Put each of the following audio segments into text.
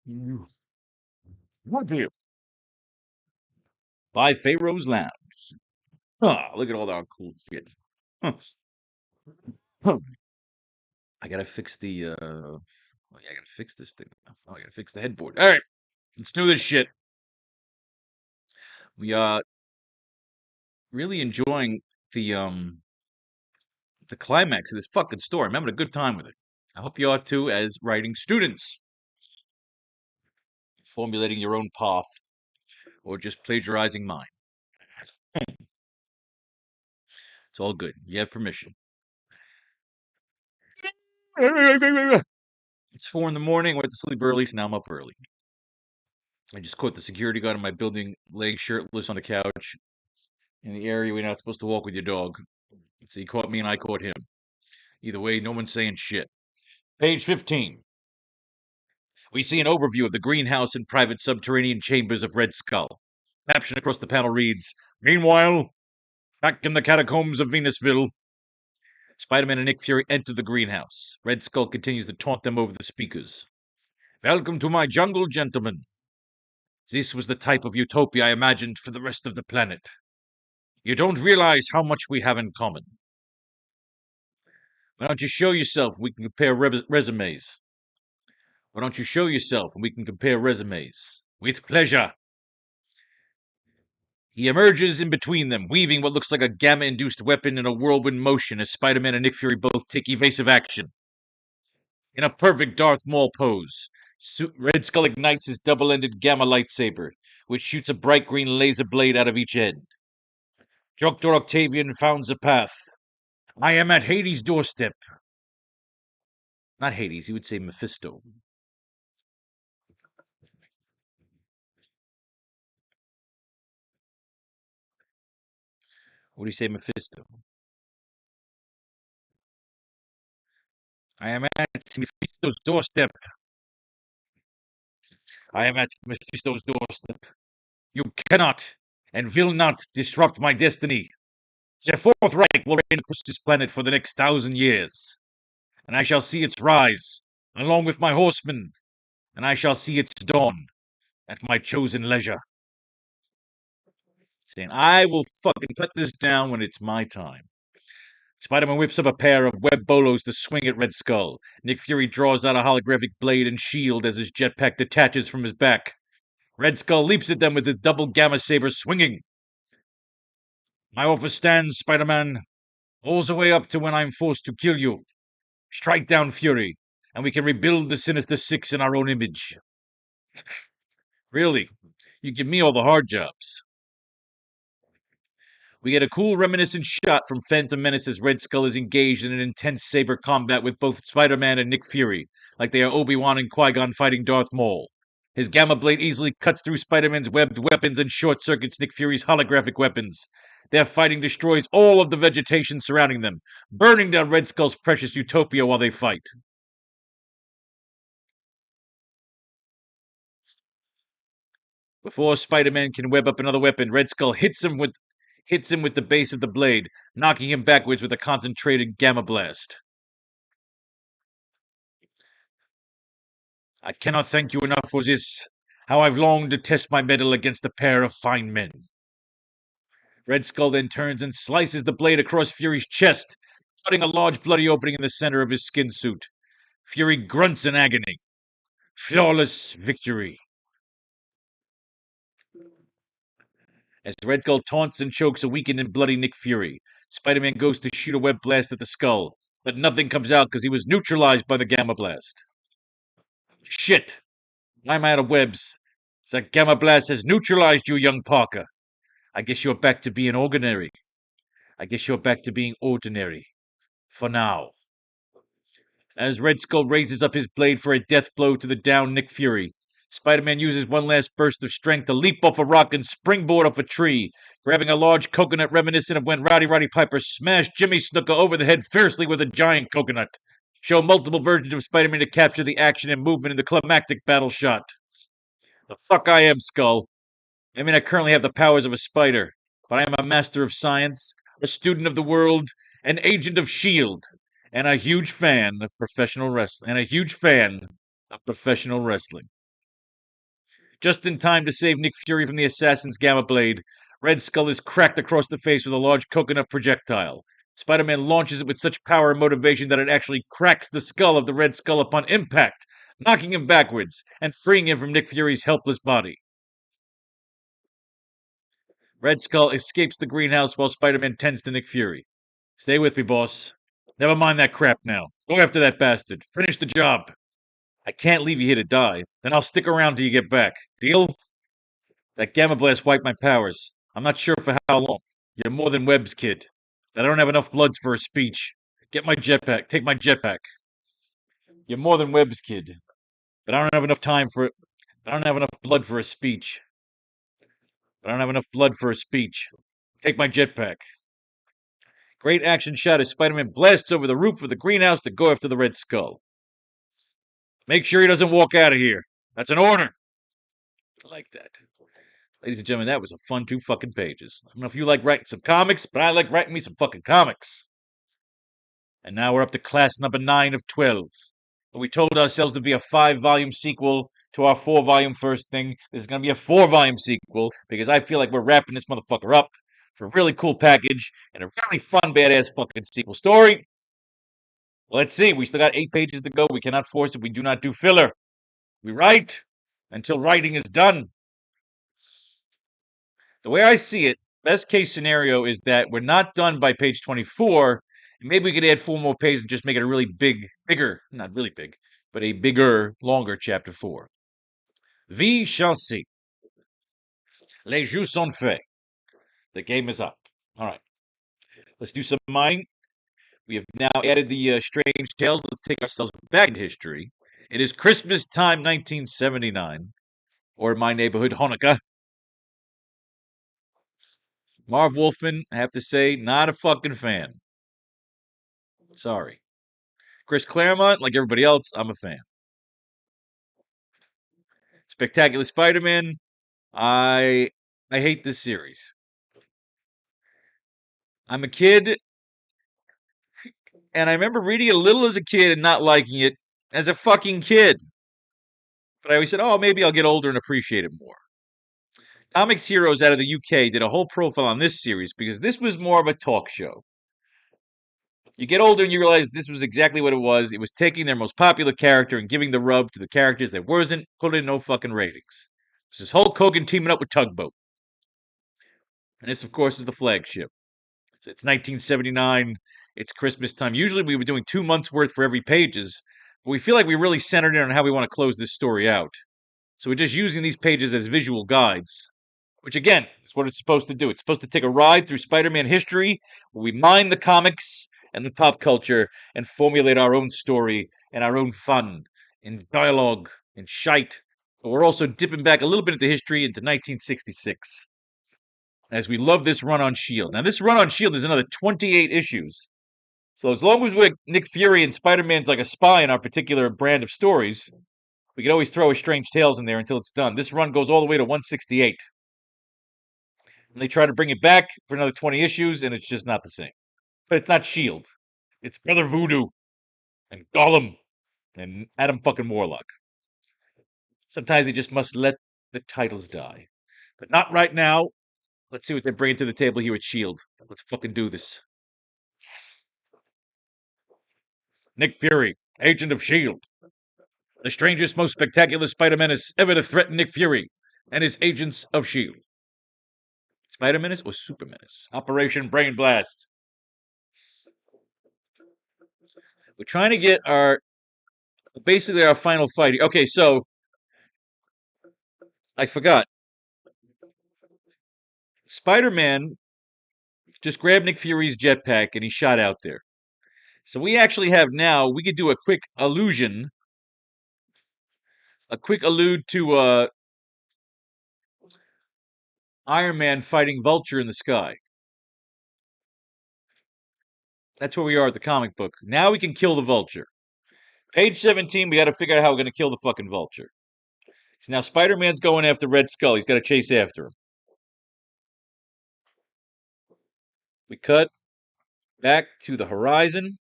Mm. What do you? By Faro's Lounge. Ah, look at all that cool shit. Huh. Huh. I gotta fix the oh yeah, I gotta fix this thing. Oh, I gotta fix the headboard. All right, let's do this shit. We really enjoying the climax of this fucking story. I'm having a good time with it. I hope you are too, as writing students, formulating your own path or just plagiarizing mine. It's all good. You have permission. It's 4 in the morning. I went to sleep early, so now I'm up early. I just caught the security guard in my building laying shirtless on the couch in the area where you're not supposed to walk with your dog. So he caught me and I caught him. Either way, no one's saying shit. Page 15. We see an overview of the greenhouse and private subterranean chambers of Red Skull. Caption across the panel reads, "Meanwhile, back in the catacombs of Venusville." Spider-Man and Nick Fury enter the greenhouse. Red Skull continues to taunt them over the speakers. "Welcome to my jungle, gentlemen. This was the type of utopia I imagined for the rest of the planet. You don't realize how much we have in common. Why don't you show yourself and we can compare resumes? Why don't you show yourself and we can compare resumes? With pleasure." He emerges in between them, weaving what looks like a gamma-induced weapon in a whirlwind motion as Spider-Man and Nick Fury both take evasive action. In a perfect Darth Maul pose, Red Skull ignites his double-ended gamma lightsaber, which shoots a bright green laser blade out of each end. Dr. Octavian founds a path. "I am at Hades' doorstep." Not Hades, he would say Mephisto. What do you say, Mephisto? "I am at Mephisto's doorstep." "I am at Mephisto's doorstep. You cannot and will not disrupt my destiny. The Fourth Reich will reign across this planet for the next 1,000 years, and I shall see its rise, along with my horsemen, and I shall see its dawn at my chosen leisure." Saying, "I will fucking cut this down when it's my time." Spider-Man whips up a pair of web bolos to swing at Red Skull. Nick Fury draws out a holographic blade and shield as his jetpack detaches from his back. Red Skull leaps at them with his double gamma saber swinging. "My offer stands, Spider-Man, all the way up to when I'm forced to kill you. Strike down Fury, and we can rebuild the Sinister Six in our own image." Really, you give me all the hard jobs. We get a cool reminiscent shot from Phantom Menace as Red Skull is engaged in an intense saber combat with both Spider-Man and Nick Fury, like they are Obi-Wan and Qui-Gon fighting Darth Maul. His gamma blade easily cuts through Spider-Man's webbed weapons and short-circuits Nick Fury's holographic weapons. Their fighting destroys all of the vegetation surrounding them, burning down Red Skull's precious utopia while they fight. Before Spider-Man can web up another weapon, Red Skull hits him with the base of the blade, knocking him backwards with a concentrated gamma blast. "I cannot thank you enough for this. How I've longed to test my mettle against a pair of fine men." Red Skull then turns and slices the blade across Fury's chest, cutting a large bloody opening in the center of his skin suit. Fury grunts in agony. Flawless victory. As Red Skull taunts and chokes a weakened and bloody Nick Fury, Spider-Man goes to shoot a web blast at the skull, but nothing comes out because he was neutralized by the gamma blast. Shit! I'm out of webs. That gamma blast has neutralized you, young Parker. I guess you're back to being ordinary. I guess you're back to being ordinary. For now. As Red Skull raises up his blade for a death blow to the downed Nick Fury, Spider-Man uses one last burst of strength to leap off a rock and springboard off a tree, grabbing a large coconut reminiscent of when Roddy Piper smashed Jimmy Snuka over the head fiercely with a giant coconut. Show multiple versions of Spider-Man to capture the action and movement in the climactic battle shot. The fuck I am, Skull. I mean, I currently have the powers of a spider, but I am a master of science, a student of the world, an agent of S.H.I.E.L.D., and a huge fan of professional wrestling. Just in time to save Nick Fury from the assassin's gamma blade, Red Skull is cracked across the face with a large coconut projectile. Spider-Man launches it with such power and motivation that it actually cracks the skull of the Red Skull upon impact, knocking him backwards and freeing him from Nick Fury's helpless body. Red Skull escapes the greenhouse while Spider-Man tends to Nick Fury. Stay with me, boss. Never mind that crap now. Go after that bastard. Finish the job. I can't leave you here to die. Then I'll stick around till you get back. Deal? That gamma blast wiped my powers. I'm not sure for how long. You're more than Webb's kid. I don't have enough bloods for a speech. Get my jetpack. Take my jetpack. You're more than Webb's kid. But I don't have enough time for it. I don't have enough blood for a speech. But I don't have enough blood for a speech. Take my jetpack. Great action shot as Spider-Man blasts over the roof of the greenhouse to go after the Red Skull. Make sure he doesn't walk out of here. That's an order. I like that. Ladies and gentlemen, that was a fun 2 fucking pages. I don't know if you like writing some comics, but I like writing me some fucking comics. And now we're up to class number 9 of 12. We told ourselves to be a 5-volume sequel to our 4-volume first thing. This is going to be a 4-volume sequel because I feel like we're wrapping this motherfucker up for a really cool package and a really fun, badass fucking sequel story. Well, let's see. We still got 8 pages to go. We cannot force it. We do not do filler. We write until writing is done. The way I see it, best case scenario is that we're not done by page 24. And maybe we could add 4 more pages and just make it a really bigger, not really big, but a bigger, longer chapter 4. We shall see. Les jeux sont faits. The game is up. All right. Let's do some mining. We have now added the strange tales. Let's take ourselves back in history. It is Christmas time, 1979, or in my neighborhood, Hanukkah. Marv Wolfman, I have to say, not a fucking fan. Sorry. Chris Claremont, like everybody else, I'm a fan. Spectacular Spider-Man, I hate this series. I'm a kid, and I remember reading it a little as a kid and not liking it as a fucking kid. But I always said, oh, maybe I'll get older and appreciate it more. Comics Heroes out of the UK did a whole profile on this series because this was more of a talk show. You get older and you realize this was exactly what it was. It was taking their most popular character and giving the rub to the characters that wasn't put in no fucking ratings. This is Hulk Hogan teaming up with Tugboat. And this, of course, is the flagship. So it's 1979. It's Christmas time. Usually we were doing 2 months worth for every pages, but we feel like we really centered in on how we want to close this story out. So we're just using these pages as visual guides, which again is what it's supposed to do. It's supposed to take a ride through Spider-Man history where we mine the comics and the pop culture and formulate our own story and our own fun in dialogue and shite. But we're also dipping back a little bit into history into 1966. As we love this run on S.H.I.E.L.D. Now, this run on S.H.I.E.L.D. is another 28 issues. So as long as we're Nick Fury and Spider-Man's like a spy in our particular brand of stories, we can always throw a Strange Tales in there until it's done. This run goes all the way to 168. And they try to bring it back for another 20 issues, and it's just not the same. But it's not S.H.I.E.L.D. It's Brother Voodoo and Gollum and Adam fucking Warlock. Sometimes they just must let the titles die. But not right now. Let's see what they're bringing to the table here at S.H.I.E.L.D. Let's fucking do this. Nick Fury, agent of S.H.I.E.L.D. The strangest, most spectacular Spider-Menace ever to threaten Nick Fury and his agents of S.H.I.E.L.D. Spider-Menace or Super-Menace? Operation Brain Blast. We're trying to get basically our final fight. Okay, so I forgot. Spider-Man just grabbed Nick Fury's jetpack and he shot out there. So we actually have now, we could do a quick allude to Iron Man fighting Vulture in the sky. That's where we are at the comic book. Now we can kill the Vulture. Page 17, we got to figure out how we're going to kill the fucking Vulture. So now Spider-Man's going after Red Skull. He's got to chase after him. We cut back to the horizon.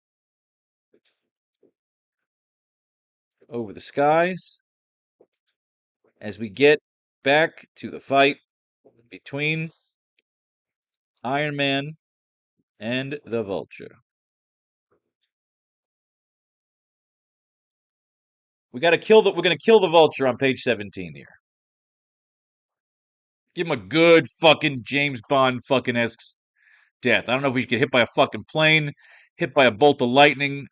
Over the skies. As we get back to the fight between Iron Man and the Vulture. We're gonna kill the Vulture on page 17 here. Give him a good fucking James Bond fucking esque death. I don't know if we should get hit by a fucking plane, hit by a bolt of lightning.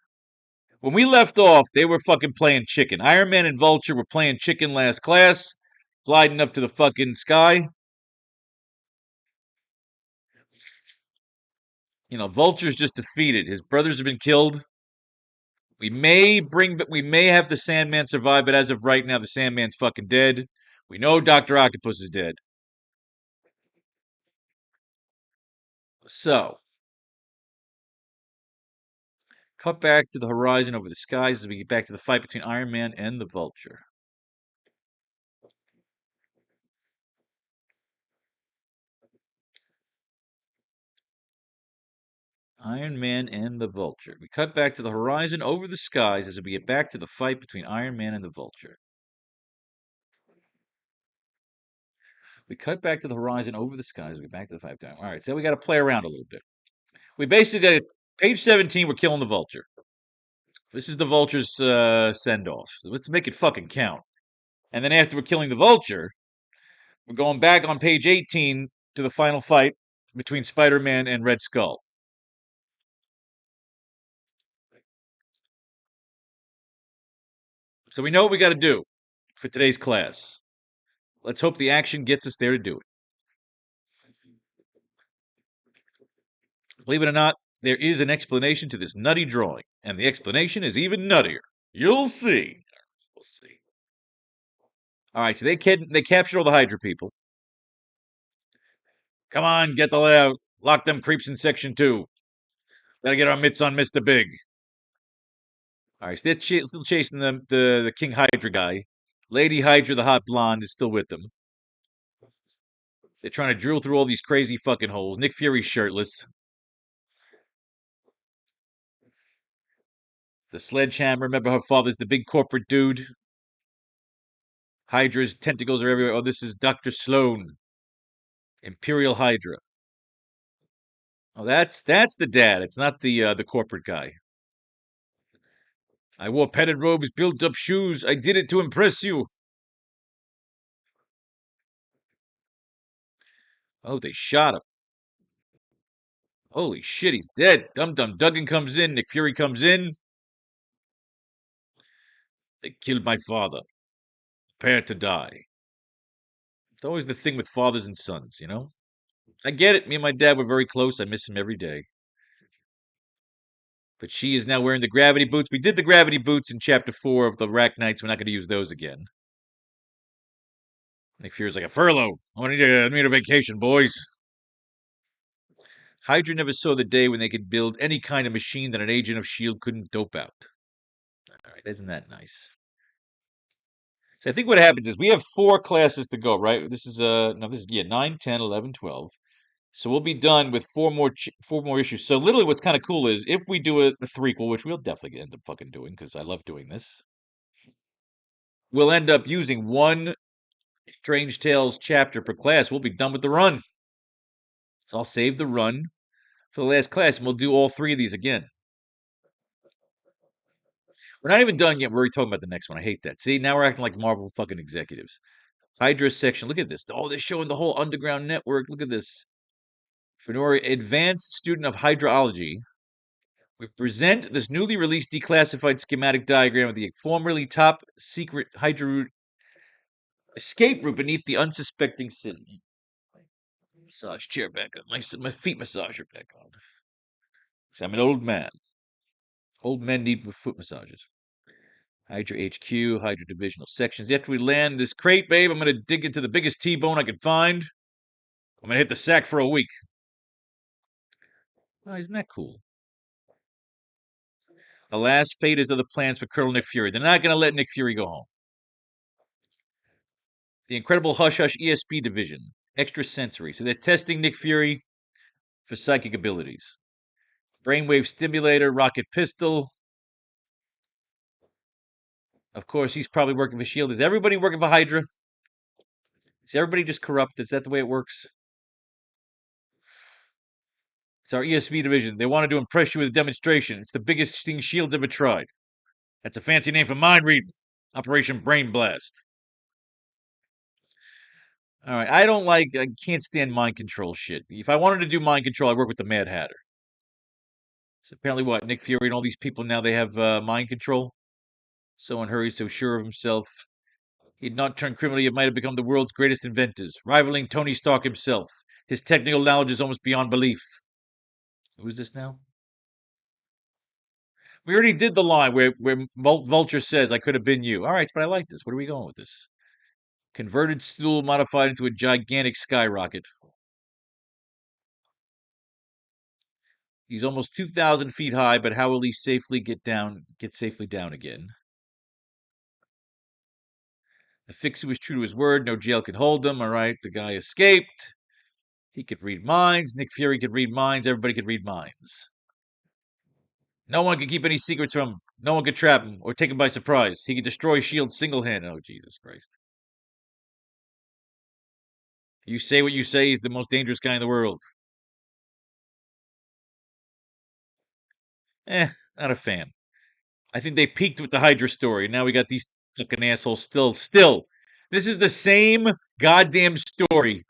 When we left off, they were fucking playing chicken. Iron Man and Vulture were playing chicken last class, gliding up to the fucking sky. Vulture's just defeated. His brothers have been killed. We may have the Sandman survive, but as of right now, the Sandman's fucking dead. We know Dr. Octopus is dead. So, cut back to the horizon over the skies as we get back to the fight between Iron Man and the Vulture. Iron Man and the Vulture. We cut back to the horizon over the skies as we get back to the fight between Iron Man and the Vulture. We cut back to the horizon over the skies. We get back to the fight. All right, so we got to play around a little bit. We basically got page 17. We're killing the Vulture. This is the Vulture's send off. So let's make it fucking count. And then after we're killing the Vulture, we're going back on page 18 to the final fight between Spider-Man and Red Skull. So we know what we got to do for today's class. Let's hope the action gets us there to do it. Believe it or not, there is an explanation to this nutty drawing, and the explanation is even nuttier. You'll see. We'll see. All right, so they captured all the Hydra people. Come on, get the layout. Lock them creeps in section 2. Gotta get our mitts on Mr. Big. All right, so they're still chasing the King Hydra guy. Lady Hydra, the hot blonde, is still with them. They're trying to drill through all these crazy fucking holes. Nick Fury's shirtless. The sledgehammer, remember her father's the big corporate dude. Hydra's tentacles are everywhere. Oh, this is Dr. Sloan. Imperial Hydra. Oh, that's the dad. It's not the corporate guy. I wore padded robes, built up shoes. I did it to impress you. Oh, they shot him. Holy shit, he's dead. Dum Dum Duggan comes in. Nick Fury comes in. They killed my father. Prepare to die. It's always the thing with fathers and sons, I get it. Me and my dad were very close. I miss him every day. But she is now wearing the gravity boots. We did the gravity boots in chapter 4 of the AracKnights. We're not going to use those again. Nick Fury's like, a furlough. I need a vacation, boys. Hydra never saw the day when they could build any kind of machine that an agent of S.H.I.E.L.D. couldn't dope out. All right, isn't that nice? So I think what happens is we have 4 classes to go, right? This is 9, 10, 11, 12. So we'll be done with 4 more issues. So literally what's kind of cool is if we do a threequel, which we'll definitely end up fucking doing because I love doing this, we'll end up using 1 Strange Tales chapter per class. We'll be done with the run. So I'll save the run for the last class and we'll do all 3 of these again. We're not even done yet. We're already talking about the next one. I hate that. See, now we're acting like Marvel fucking executives. Hydra section. Look at this. Oh, they're showing the whole underground network. Look at this. Fedora, advanced student of hydrology. We present this newly released declassified schematic diagram of the formerly top secret Hydra escape route beneath the unsuspecting city. Massage chair back on. My feet massager back on. Because I'm an old man. Old men need foot massages. Hydra HQ, Hydra divisional sections. After we land this crate, babe, I'm going to dig into the biggest T-bone I can find. I'm going to hit the sack for a week. Oh, isn't that cool? Alas, fate is other plans for Colonel Nick Fury. They're not going to let Nick Fury go home. The Incredible Hush Hush ESP division. Extrasensory. So they're testing Nick Fury for psychic abilities. Brainwave stimulator, rocket pistol. Of course, he's probably working for S.H.I.E.L.D. Is everybody working for Hydra? Is everybody just corrupt? Is that the way it works? It's our ESB division. They wanted to impress you with a demonstration. It's the biggest thing Shield's ever tried. That's a fancy name for mind reading. Operation Brain Blast. All right, I can't stand mind control shit. If I wanted to do mind control, I'd work with the Mad Hatter. So apparently, what, Nick Fury and all these people now, they have mind control? So unhurried, so sure of himself. He had not turned criminal, yet might have become the world's greatest inventors, rivaling Tony Stark himself. His technical knowledge is almost beyond belief. Who is this now? We already did the line where Vulture says, I could have been you. All right, but I like this. Where are we going with this? Converted stool modified into a gigantic skyrocket. He's almost 2,000 feet high, but how will he safely get safely down again? The fixer was true to his word. No jail could hold him. All right, the guy escaped. He could read minds. Nick Fury could read minds. Everybody could read minds. No one could keep any secrets from him. No one could trap him or take him by surprise. He could destroy S.H.I.E.L.D. single-handed. Oh, Jesus Christ. You say what you say, he's the most dangerous guy in the world. Not a fan. I think they peaked with the Hydra story. Now we got these fucking assholes still. This is the same goddamn story.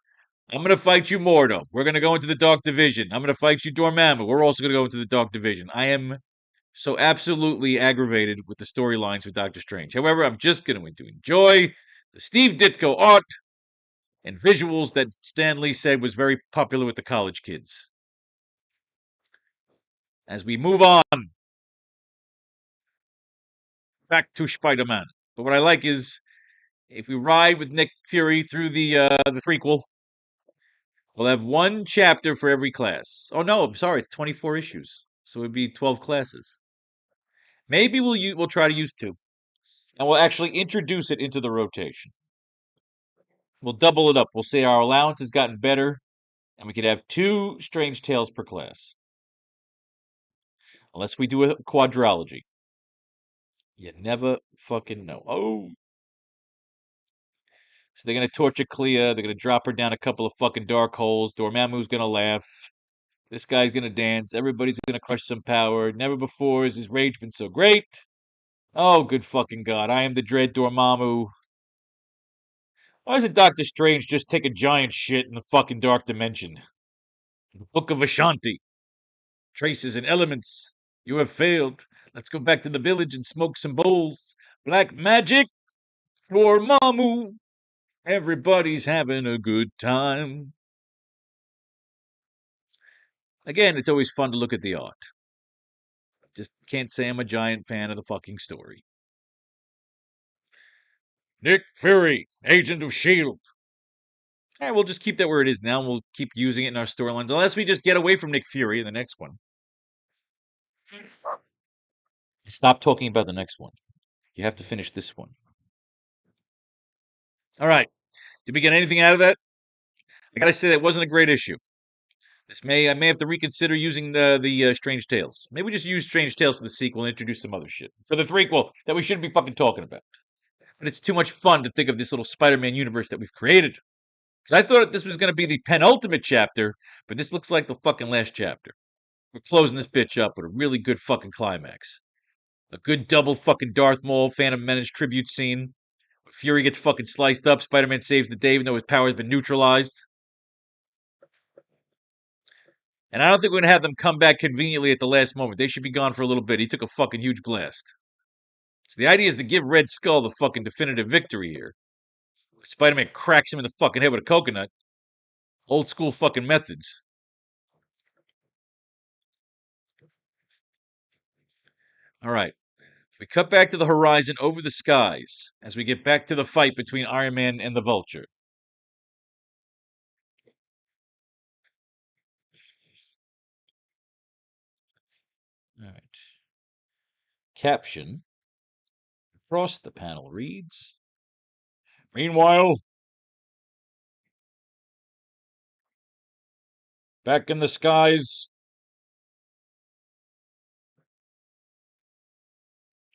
I'm going to fight you, Mordo. We're going to go into the Dark Division. I'm going to fight you, Dormammu. We're also going to go into the Dark Division. I am so absolutely aggravated with the storylines with Doctor Strange. However, I'm just going to enjoy the Steve Ditko art and visuals that Stan Lee said was very popular with the college kids. As we move on back to Spider-Man. But what I like is if we ride with Nick Fury through the prequel, we'll have one chapter for every class. Oh no, I'm sorry, it's 24 issues, so it'd be 12 classes. Maybe we'll try to use 2, and we'll actually introduce it into the rotation. We'll double it up. We'll say our allowance has gotten better, and we could have 2 Strange Tales per class, unless we do a quadrology. You never fucking know. Oh. So they're going to torture Clea. They're going to drop her down a couple of fucking dark holes. Dormammu's going to laugh. This guy's going to dance. Everybody's going to crush some power. Never before has his rage been so great. Oh, good fucking God. I am the dread Dormammu. Why doesn't Doctor Strange just take a giant shit in the fucking dark dimension? The Book of Ashanti. Traces and elements. You have failed. Let's go back to the village and smoke some bowls. Black magic for Mamu. Everybody's having a good time. Again, it's always fun to look at the art. Just can't say I'm a giant fan of the fucking story. Nick Fury, Agent of S.H.I.E.L.D. All right, we'll just keep that where it is now, and we'll keep using it in our storylines, unless we just get away from Nick Fury in the next one. Stop talking about the next one. You have to finish this one. All right. Did we get anything out of that? I gotta say that wasn't a great issue. I may have to reconsider using the Strange Tales. Maybe we just use Strange Tales for the sequel and introduce some other shit for the threequel that we shouldn't be fucking talking about. But it's too much fun to think of this little Spider-Man universe that we've created. Because I thought this was going to be the penultimate chapter, but this looks like the fucking last chapter. We're closing this bitch up with a really good fucking climax. A good double fucking Darth Maul Phantom Menace tribute scene. Fury gets fucking sliced up. Spider-Man saves the day even though his power has been neutralized. And I don't think we're going to have them come back conveniently at the last moment. They should be gone for a little bit. He took a fucking huge blast. So the idea is to give Red Skull the fucking definitive victory here. Spider-Man cracks him in the fucking head with a coconut. Old school fucking methods. All right. We cut back to the horizon over the skies as we get back to the fight between Iron Man and the Vulture. All right. Caption. Across the panel reads, Meanwhile, back in the skies.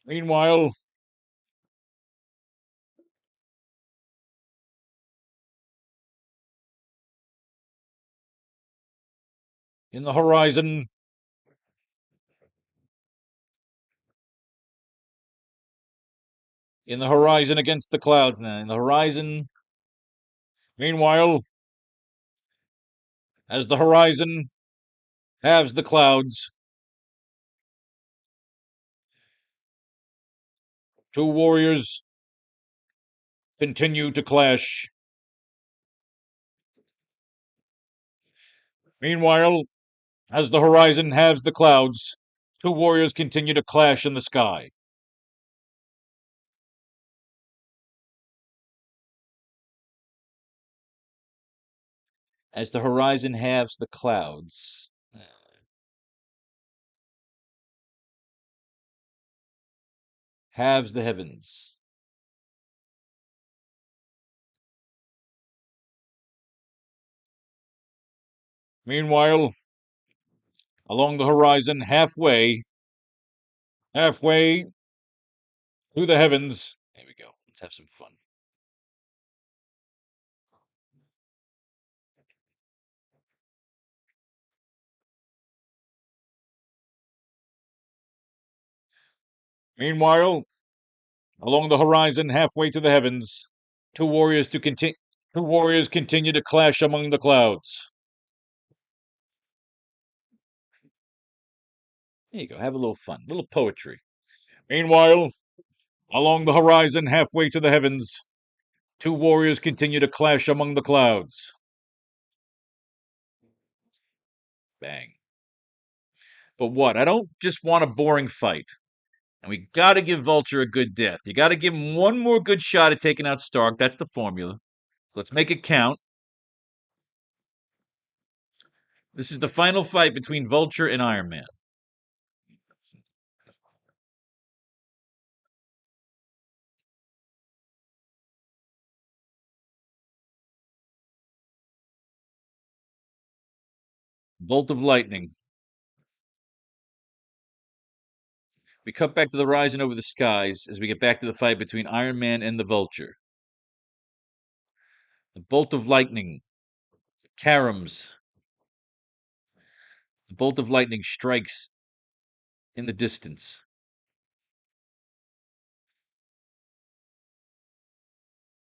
Meanwhile, In the horizon. In the horizon against the clouds now. In the horizon. Meanwhile, as the horizon halves the clouds, two warriors continue to clash. Meanwhile, as the horizon halves the clouds, two warriors continue to clash in the sky. As the horizon halves the clouds. Halves the heavens. Meanwhile, along the horizon, halfway to the heavens. There we go. Let's have some fun. Meanwhile, along the horizon, halfway to the heavens, two warriors continue to clash among the clouds. There you go. Have a little fun, a little poetry. Meanwhile, along the horizon, halfway to the heavens, two warriors continue to clash among the clouds. Bang. But what? I don't just want a boring fight. And we got to give Vulture a good death. You got to give him one more good shot at taking out Stark. That's the formula. So let's make it count. This is the final fight between Vulture and Iron Man. Bolt of lightning. We cut back to the horizon over the skies as we get back to the fight between Iron Man and the Vulture. The bolt of lightning caroms. The bolt of lightning strikes in the distance,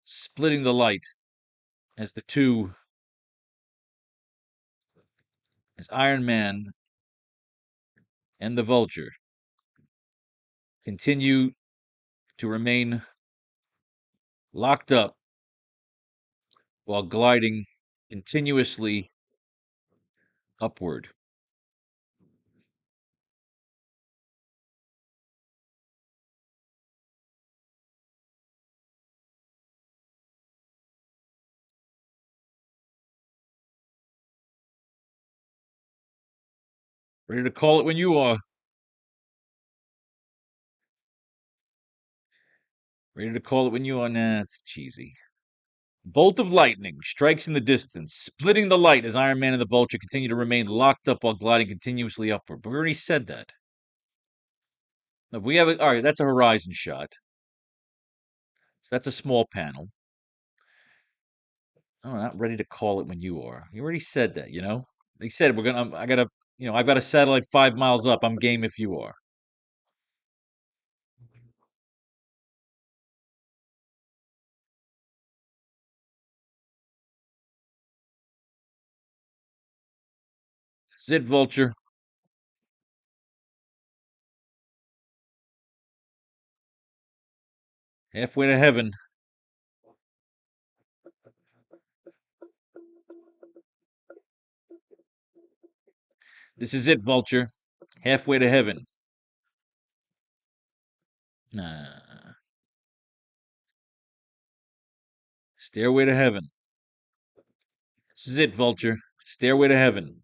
splitting the light as as Iron Man and the Vulture continue to remain locked up while gliding continuously upward. Ready to call it when you are. Ready to call it when you are. Nah, it's cheesy. Bolt of lightning strikes in the distance, splitting the light as Iron Man and the Vulture continue to remain locked up while gliding continuously upward. But we already said that. No, we have all right. That's a horizon shot. So that's a small panel. Oh, not ready to call it when you are. You already said that. They said we're gonna. I gotta. I've got a satellite 5 miles up. I'm game if you are. Zit Vulture. Halfway to heaven. This is it, Vulture. Halfway to heaven. Nah. Stairway to heaven. This is it, Vulture. Stairway to heaven.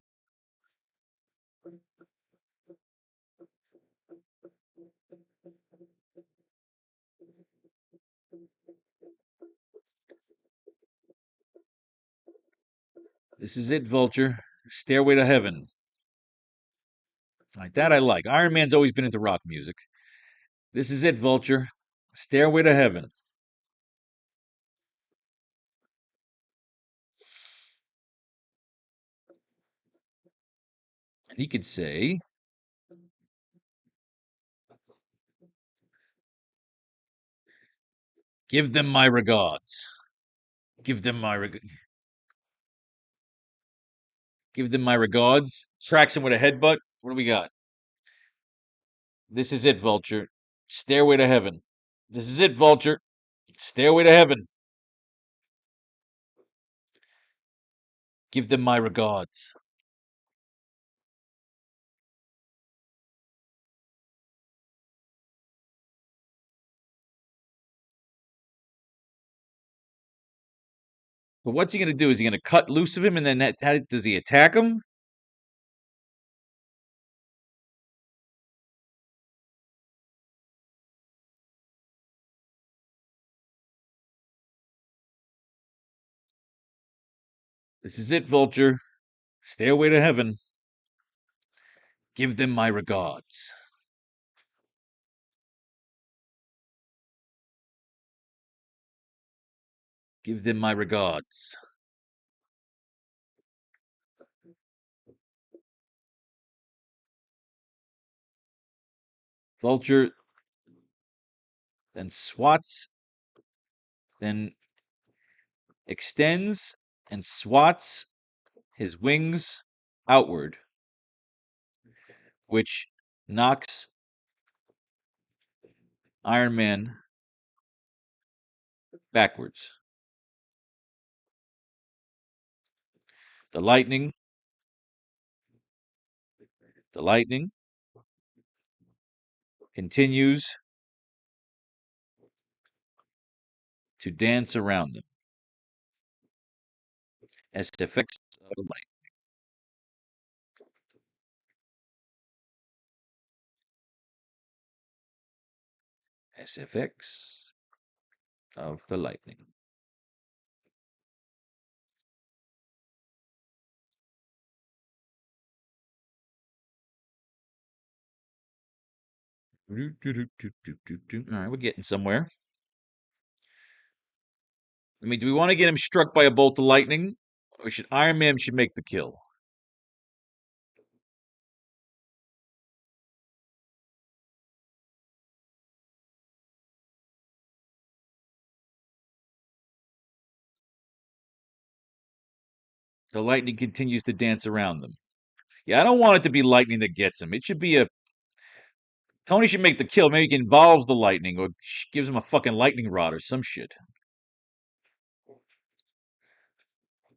This is it, Vulture. Stairway to heaven. All right, that I like. Iron Man's always been into rock music. This is it, Vulture. Stairway to heaven. And he could say, give them my regards. Give them my give them my regards. Tracks him with a headbutt. What do we got? This is it, Vulture. Stairway to heaven. This is it, Vulture. Stairway to heaven. Give them my regards. But what's he going to do? Is he going to cut loose of him and then does he attack him? This is it, Vulture. Stairway to heaven. Give them my regards. Give them my regards. Vulture then swats, then extends and swats his wings outward, which knocks Iron Man backwards. The lightning continues to dance around them as effects of the light. As effects of the lightning. All right, we're getting somewhere. I mean, do we want to get him struck by a bolt of lightning, or should Iron Man make the kill? The lightning continues to dance around them. Yeah, I don't want it to be lightning that gets him. It should be a Tony should make the kill. Maybe he involves the lightning or gives him a fucking lightning rod or some shit.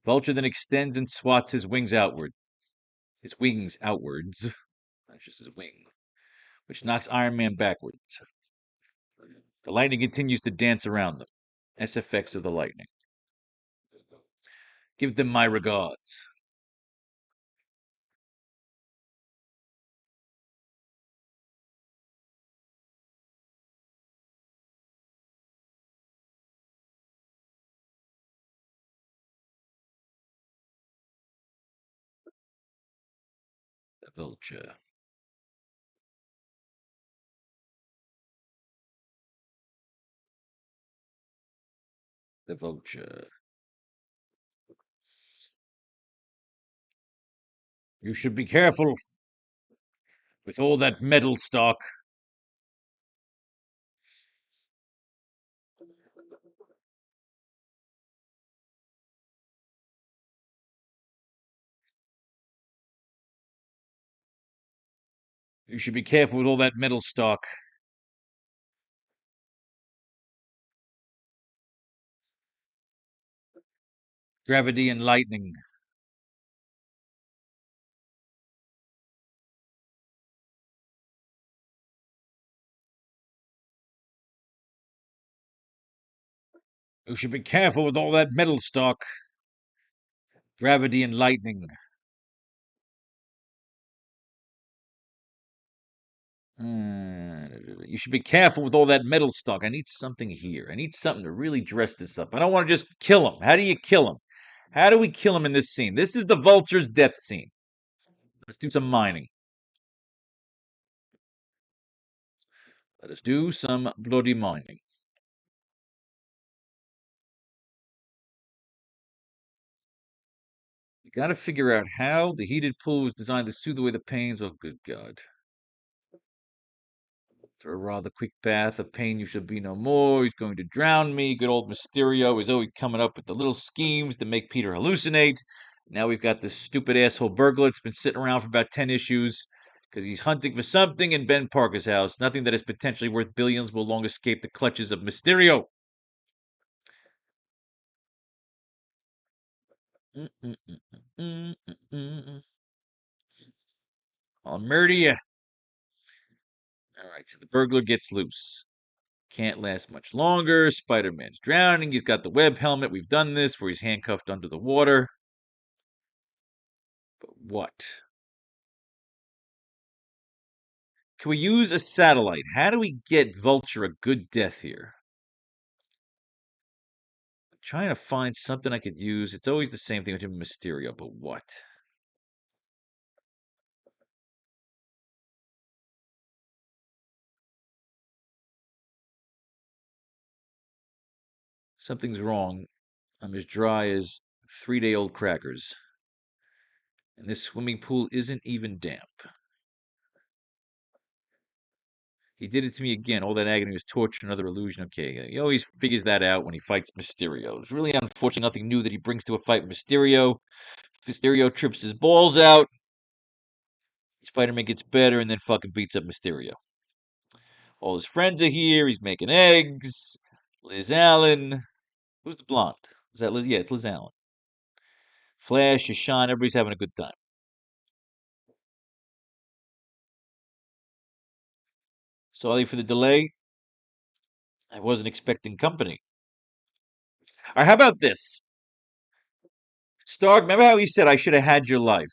Vulture then extends and swats his wings outward. His wings outwards. That's just his wing. Which knocks Iron Man backwards. The lightning continues to dance around them. SFX of the lightning. Give them my regards. The Vulture. The Vulture. You should be careful with all that metal stock. You should be careful with all that metal stock. Gravity and lightning. You should be careful with all that metal stock. Gravity and lightning. You should be careful with all that metal stock. I need something here. I need something to really dress this up. I don't want to just kill him. How do you kill him? How do we kill him in this scene? This is the Vulture's death scene. Let's do some mining. Let us do some bloody mining. gotta figure out how the heated pool was designed to soothe away the pains. Oh, good God. After a rather quick bath of pain, you shall be no more. He's going to drown me. Good old Mysterio is always coming up with the little schemes to make Peter hallucinate. Now we've got this stupid asshole burglar that's been sitting around for about 10 issues because he's hunting for something in Ben Parker's house. Nothing that is potentially worth billions will long escape the clutches of Mysterio. I'll murder you. All right, so the burglar gets loose. Can't last much longer. Spider-Man's drowning. He's got the web helmet. We've done this where he's handcuffed under the water. But what? Can we use a satellite? How do we get Vulture a good death here? I'm trying to find something I could use. It's always the same thing with him and Mysterio, but what? Something's wrong. I'm as dry as 3-day-old crackers. And this swimming pool isn't even damp. He did it to me again. All that agony was torture, another illusion. Okay, he always figures that out when he fights Mysterio. It's really unfortunate, nothing new that he brings to a fight with Mysterio. Mysterio trips his balls out. Spider-Man gets better and then fucking beats up Mysterio. All his friends are here. He's making eggs. Liz Allen. Who's the blonde? Is that Liz? Yeah, it's Liz Allen. Flash, Shine. Everybody's having a good time. Sorry for the delay. I wasn't expecting company. All right, how about this? Stark, remember how he said, I should have had your life?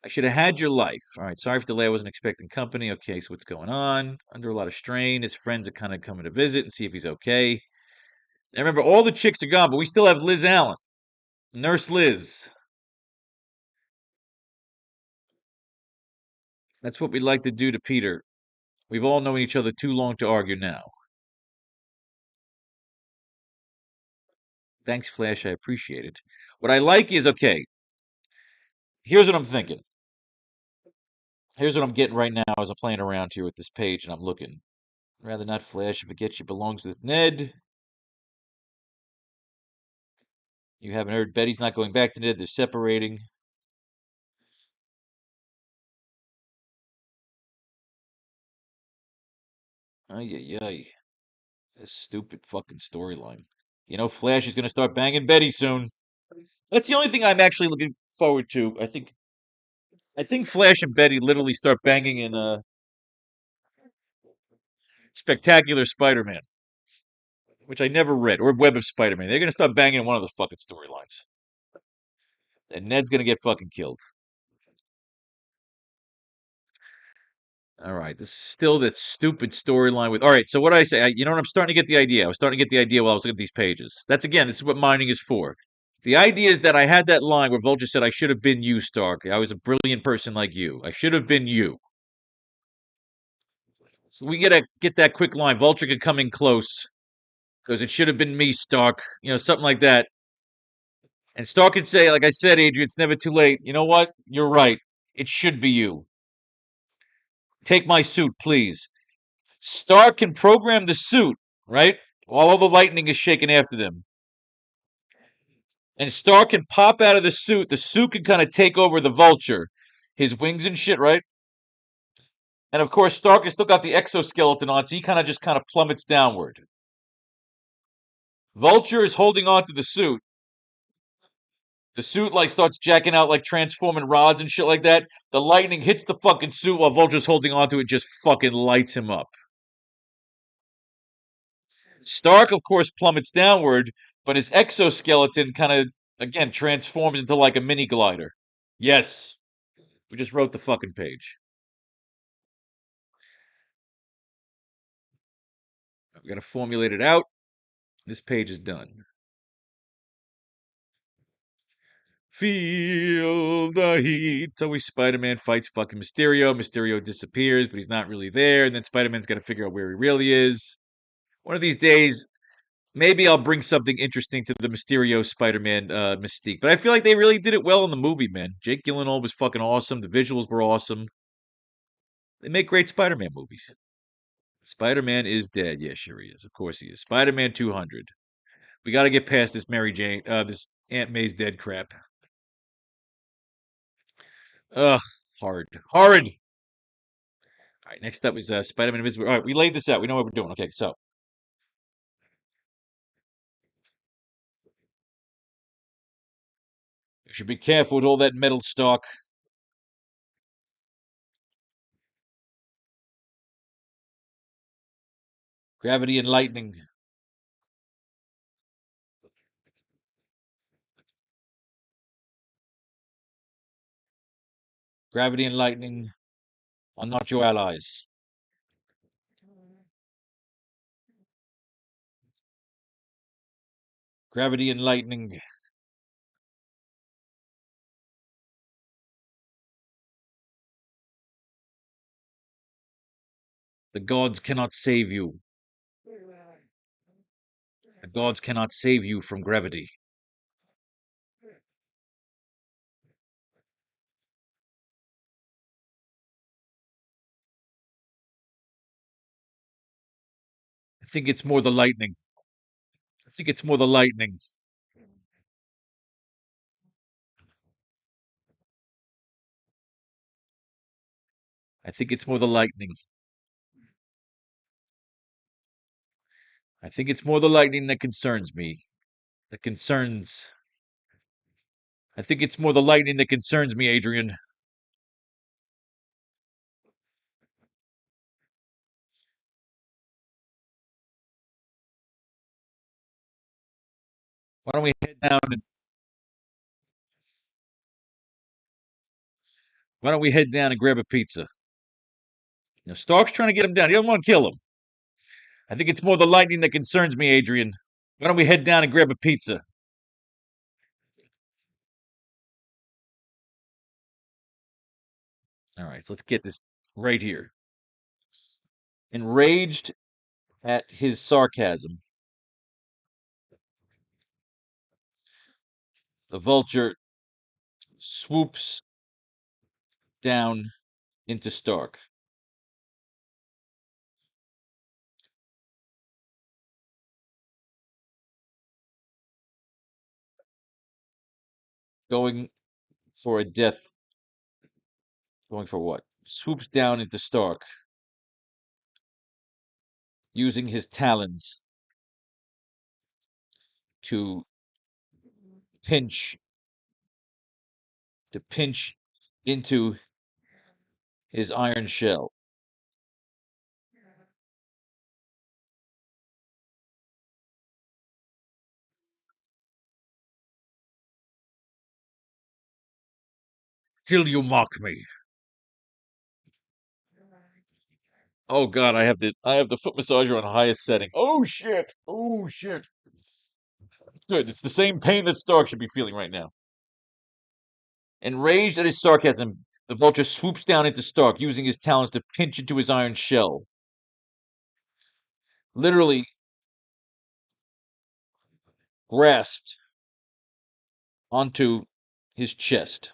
I should have had your life. All right, sorry for the delay. I wasn't expecting company. Okay, so what's going on? Under a lot of strain. His friends are kind of coming to visit and see if he's okay. And remember, all the chicks are gone, but we still have Liz Allen. Nurse Liz. That's what we'd like to do to Peter. We've all known each other too long to argue now. Thanks, Flash. I appreciate it. What I like is, okay, here's what I'm thinking. Here's what I'm getting right now as I'm playing around here with this page and I'm looking. Rather not Flash if it gets you belongs with Ned. You haven't heard Betty's not going back to Ned. They're separating. Ay, ay, ay. This stupid fucking storyline. You know, Flash is going to start banging Betty soon. That's the only thing I'm actually looking forward to. I think Flash and Betty literally start banging in Spectacular Spider-Man, which I never read, or Web of Spider-Man. They're going to start banging in one of those fucking storylines. And Ned's going to get fucking killed. All right, this is still that stupid storyline with. All right, so what I say, you know what? I'm starting to get the idea. I was starting to get the idea while I was looking at these pages. That's again, this is what mining is for. The idea is that I had that line where Vulture said, I should have been you, Stark. I was a brilliant person like you. I should have been you. So we gotta get that quick line. Vulture could come in close because it should have been me, Stark. You know, something like that. And Stark could say, like I said, Adrian, it's never too late. You know what? You're right. It should be you. Take my suit, please. Stark can program the suit, right? While all the lightning is shaking after them. And Stark can pop out of the suit. The suit can kind of take over the Vulture. His wings and shit, right? And of course, Stark has still got the exoskeleton on, so he just kind of plummets downward. Vulture is holding on to the suit. The suit like starts jacking out, like transforming rods and shit like that. The lightning hits the fucking suit while Vulture's holding onto it, just fucking lights him up. Stark, of course, plummets downward, but his exoskeleton kind of, again, transforms into like a mini glider. Yes, we just wrote the fucking page. We gotta formulate it out. This page is done. Feel the heat. So we Spider-Man fights fucking Mysterio. Mysterio disappears, but he's not really there. And then Spider-Man's got to figure out where he really is. One of these days, Maybe I'll bring something interesting to the Mysterio Spider-Man mystique. But I feel like they really did it well in the movie, man. Jake Gyllenhaal was fucking awesome. The visuals were awesome. They make great Spider-Man movies. Spider-Man is dead. Yeah, sure he is. Of course he is. Spider-Man 200. We got to get past this Mary Jane, this Aunt May's dead crap. Ugh, horrid. All right, next up is Spider-Man Invisible. All right, we laid this out. We know what we're doing. Okay, so you should be careful with all that metal stock. Gravity and lightning. Gravity and lightning are not your allies. Gravity and lightning. The gods cannot save you. The gods cannot save you from gravity. I think it's more the lightning. I think it's more the lightning. I think it's more the lightning. I think it's more the lightning that concerns me. That concerns. I think it's more the lightning that concerns me, Adrian. Why don't we head down and Why don't we head down and grab a pizza? Stark's trying to get him down. He doesn't want to kill him. I think it's more the lightning that concerns me, Adrian. Why don't we head down and grab a pizza? All right, so let's get this right here. Enraged at his sarcasm, the vulture swoops down into Stark. Going for a death. Going for what? Swoops down into Stark, using his talons to pinch pinch into his iron shell. Till you mock me. Oh god, I have the foot massager on highest setting. Oh shit. Oh shit. Good. It's the same pain that Stark should be feeling right now. Enraged at his sarcasm, the vulture swoops down into Stark, using his talons to pinch into his iron shell. Literally grasped onto his chest.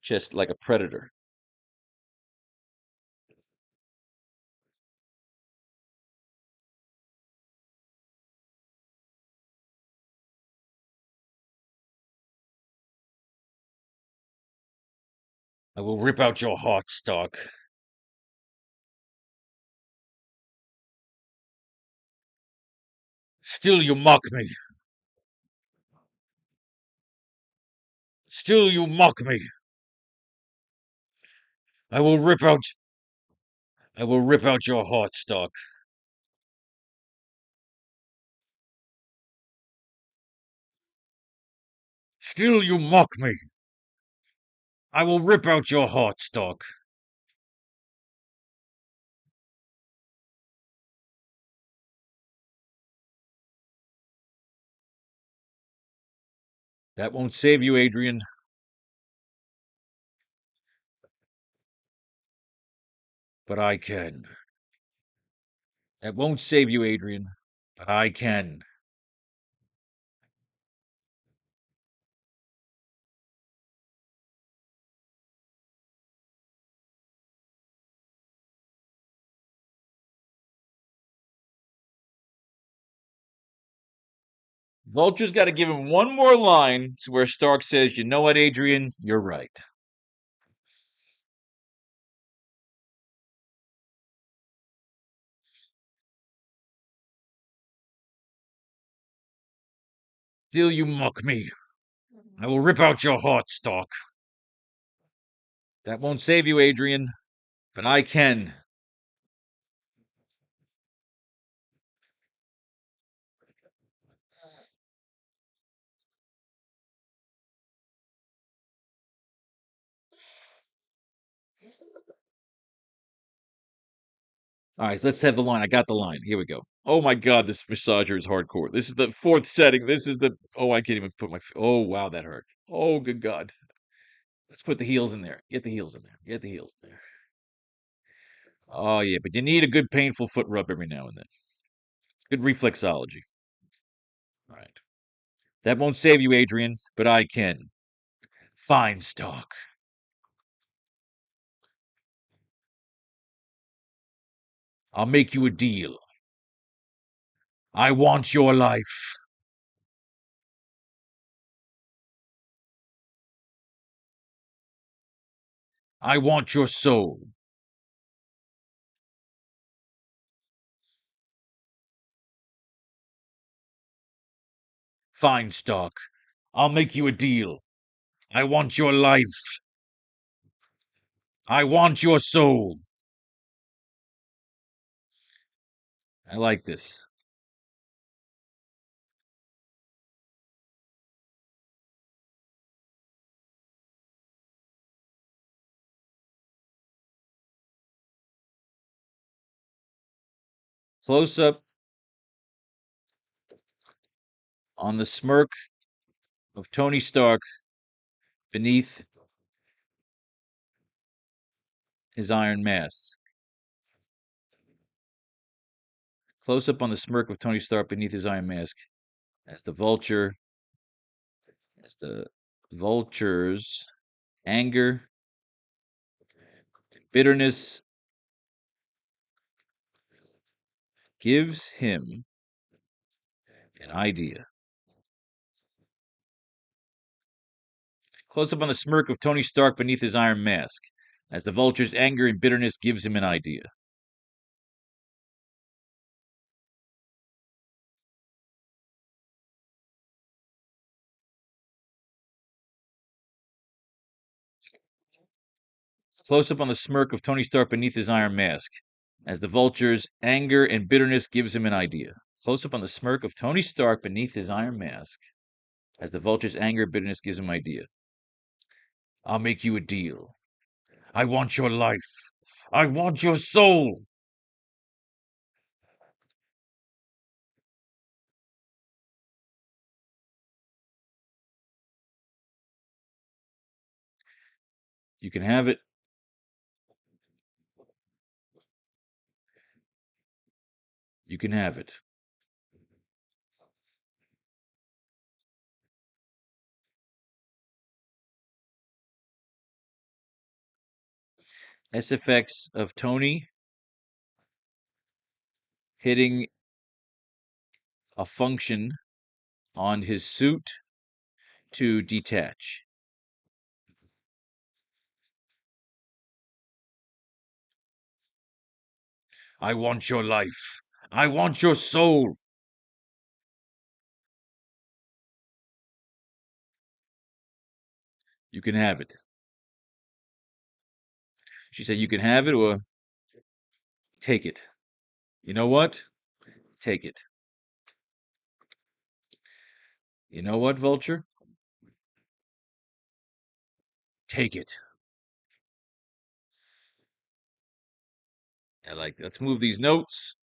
Chest like a predator. I will rip out your heart, Stark. Still you mock me. Still you mock me. I will rip out I will rip out your heart, Stark. Still you mock me. I will rip out your heart, Stark. That won't save you, Adrian, but I can. That won't save you, Adrian, but I can. Vulture's got to give him one more line where Stark says, "You know what, Adrian? You're right." Still you mock me. I will rip out your heart, Stark. That won't save you, Adrian, but I can. All right, so let's have the line. I got the line. Here we go. Oh my God, this massager is hardcore. This is the fourth setting. This is the. Oh, I can't even put my. Oh, wow, that hurt. Oh, good God. Let's put the heels in there. Get the heels in there. Get the heels in there. Oh, yeah, but you need a good painful foot rub every now and then. Good reflexology. All right. That won't save you, Adrian, but I can. Fine, Stark. I'll make you a deal. I want your life. I want your soul. Fine, Stark. I'll make you a deal. I want your life. I want your soul. I like this. Close up on the smirk of Tony Stark beneath his iron mask. Close up on the smirk of Tony Stark beneath his iron mask as the vulture's anger, bitterness gives him an idea. Close up on the smirk of Tony Stark beneath his iron mask as the vulture's anger and bitterness gives him an idea. Close up on the smirk of Tony Stark beneath his iron mask as the vulture's anger and bitterness gives him an idea. Close up on the smirk of Tony Stark beneath his iron mask as the vulture's anger and bitterness gives him an idea. I'll make you a deal. I want your life. I want your soul. You can have it. You can have it. SFX of Tony hitting a function on his suit to detach. I want your life. I want your soul. You can have it. She said, you can have it or take it. You know what? Take it. You know what, Vulture? Take it. I like that. Let's move these notes.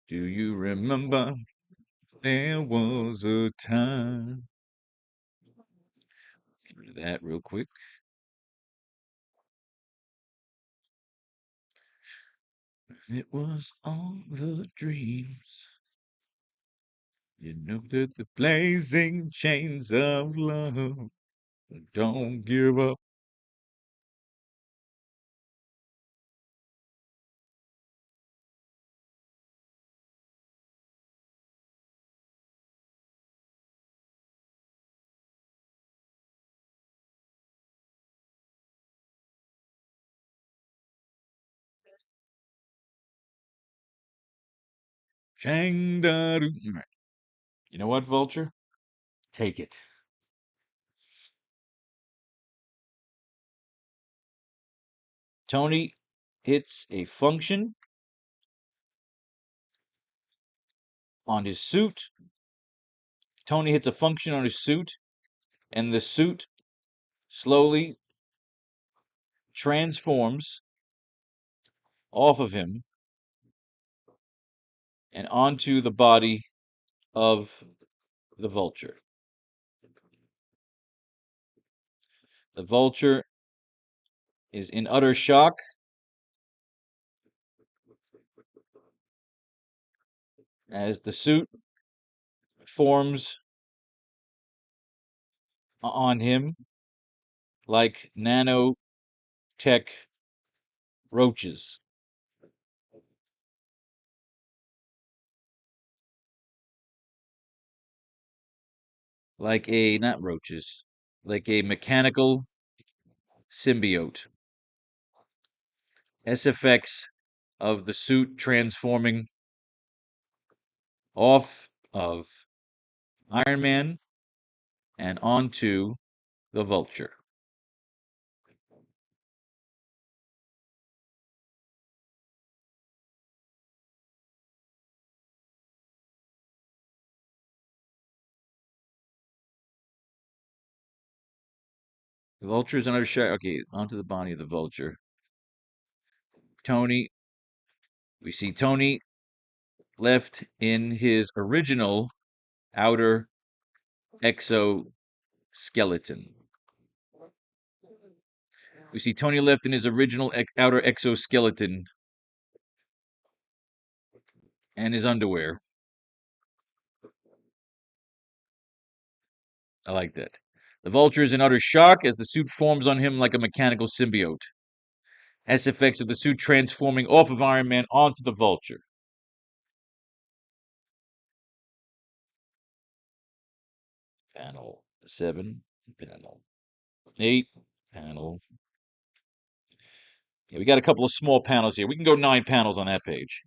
Do you remember there was a time? Let's get rid of that real quick. It was all the dreams. You know that the blazing chains of love don't give up. Shang da doo. You know what, Vulture? Take it. Tony hits a function on his suit. Tony hits a function on his suit, and the suit slowly transforms off of him and onto the body of the Vulture. The Vulture is in utter shock as the suit forms on him like nanotech roaches. Not roaches, like a mechanical symbiote. SFX of the suit transforming off of Iron Man and onto the Vulture. The Vulture is another shot. Okay, onto the body of the Vulture. Tony, we see Tony left in his original outer exoskeleton. We see Tony left in his original outer exoskeleton and his underwear. I like that. The Vulture is in utter shock as the suit forms on him like a mechanical symbiote. SFX of the suit transforming off of Iron Man onto the Vulture. Panel 7, panel 8, panel. Yeah, we got a couple of small panels here. We can go 9 panels on that page.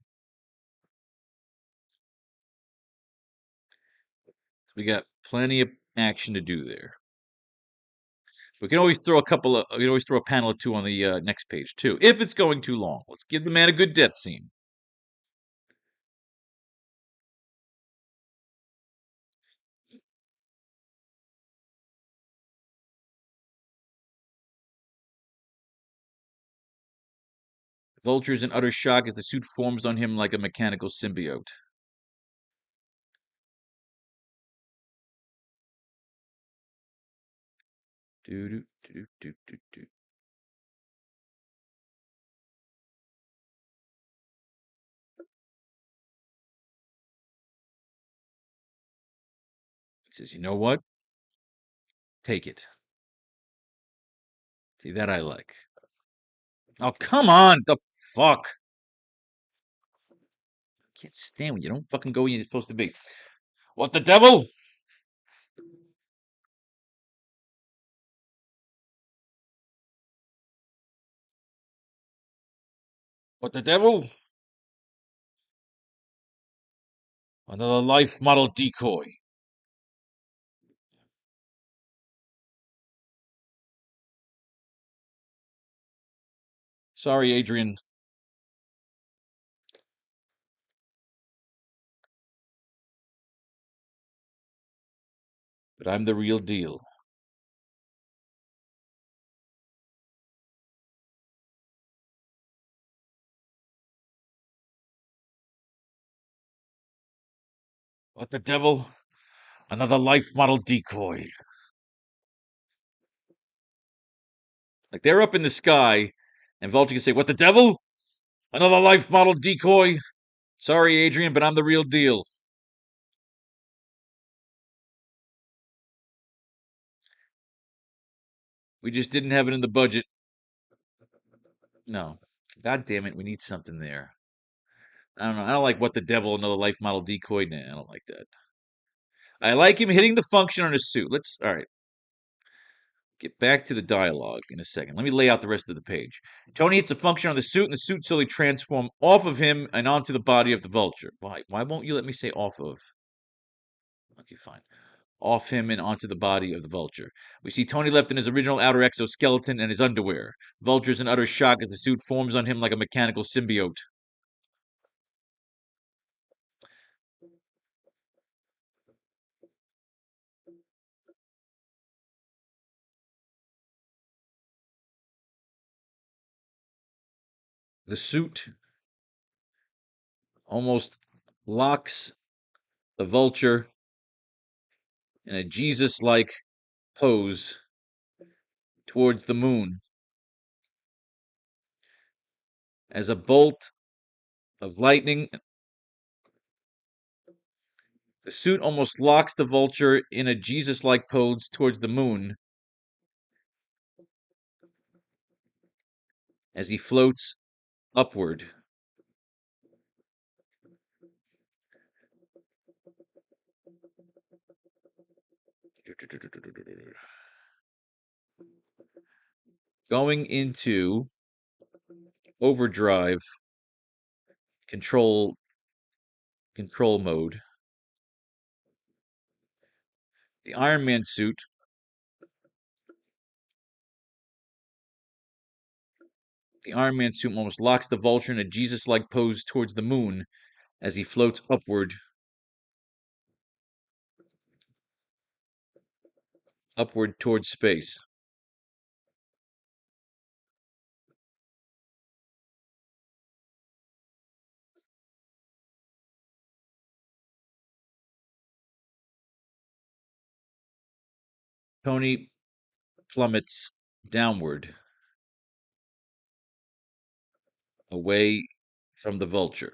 We got plenty of action to do there. We can always throw a panel or two on the next page too, if it's going too long. Let's give the man a good death scene. Vulture is in utter shock as the suit forms on him like a mechanical symbiote. Do do do do do do. He says, "You know what? Take it." See, that I like. Oh, come on! The fuck! I can't stand when you don't fucking go where you're supposed to be. What the devil? What the devil? Another life model decoy. Sorry, Adrian. But I'm the real deal. What the devil? Another life model decoy. Like they're up in the sky, and Vulture can say, "What the devil? Another life model decoy." Sorry, Adrian, but I'm the real deal. We just didn't have it in the budget. No. God damn it, we need something there. I don't know. I don't like what the devil, another life model decoy. Nah, I don't like that. I like him hitting the function on his suit. All right, get back to the dialogue in a second. Let me lay out the rest of the page. Tony hits a function on the suit, and the suit slowly transforms off of him and onto the body of the vulture. Why? Why won't you let me say off of? Okay, fine. Off him and onto the body of the vulture. We see Tony left in his original outer exoskeleton and his underwear. Vulture's in utter shock as the suit forms on him like a mechanical symbiote. The suit almost locks the vulture in a Jesus like pose towards the moon. As a bolt of lightning, the suit almost locks the vulture in a Jesus like pose towards the moon as he floats upward. Going into overdrive control mode. The Iron Man suit almost locks the vulture in a Jesus-like pose towards the moon as he floats upward towards space. Tony plummets downward away from the vulture.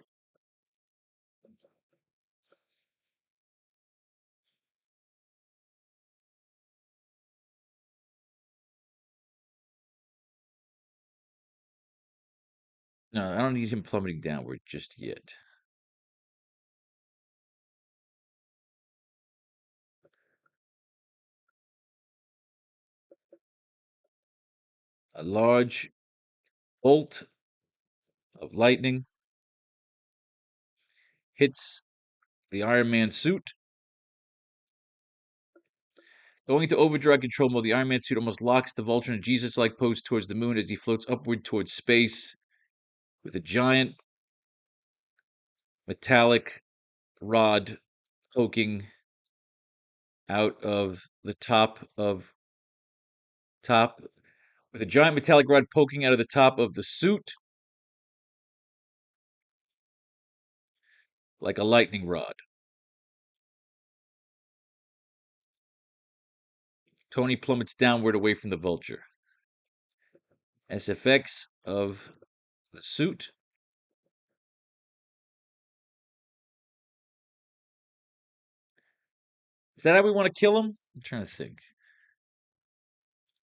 No, I don't need him plummeting downward just yet. A large bolt of lightning hits the Iron Man suit. Going into overdrive control mode, the Iron Man suit almost locks the vulture in a Jesus-like pose towards the moon as he floats upward towards space with a giant metallic rod poking out of the top with a giant metallic rod poking out of the top of the suit like a lightning rod. Tony plummets downward away from the vulture. SFX of the suit. Is that how we want to kill him? I'm trying to think.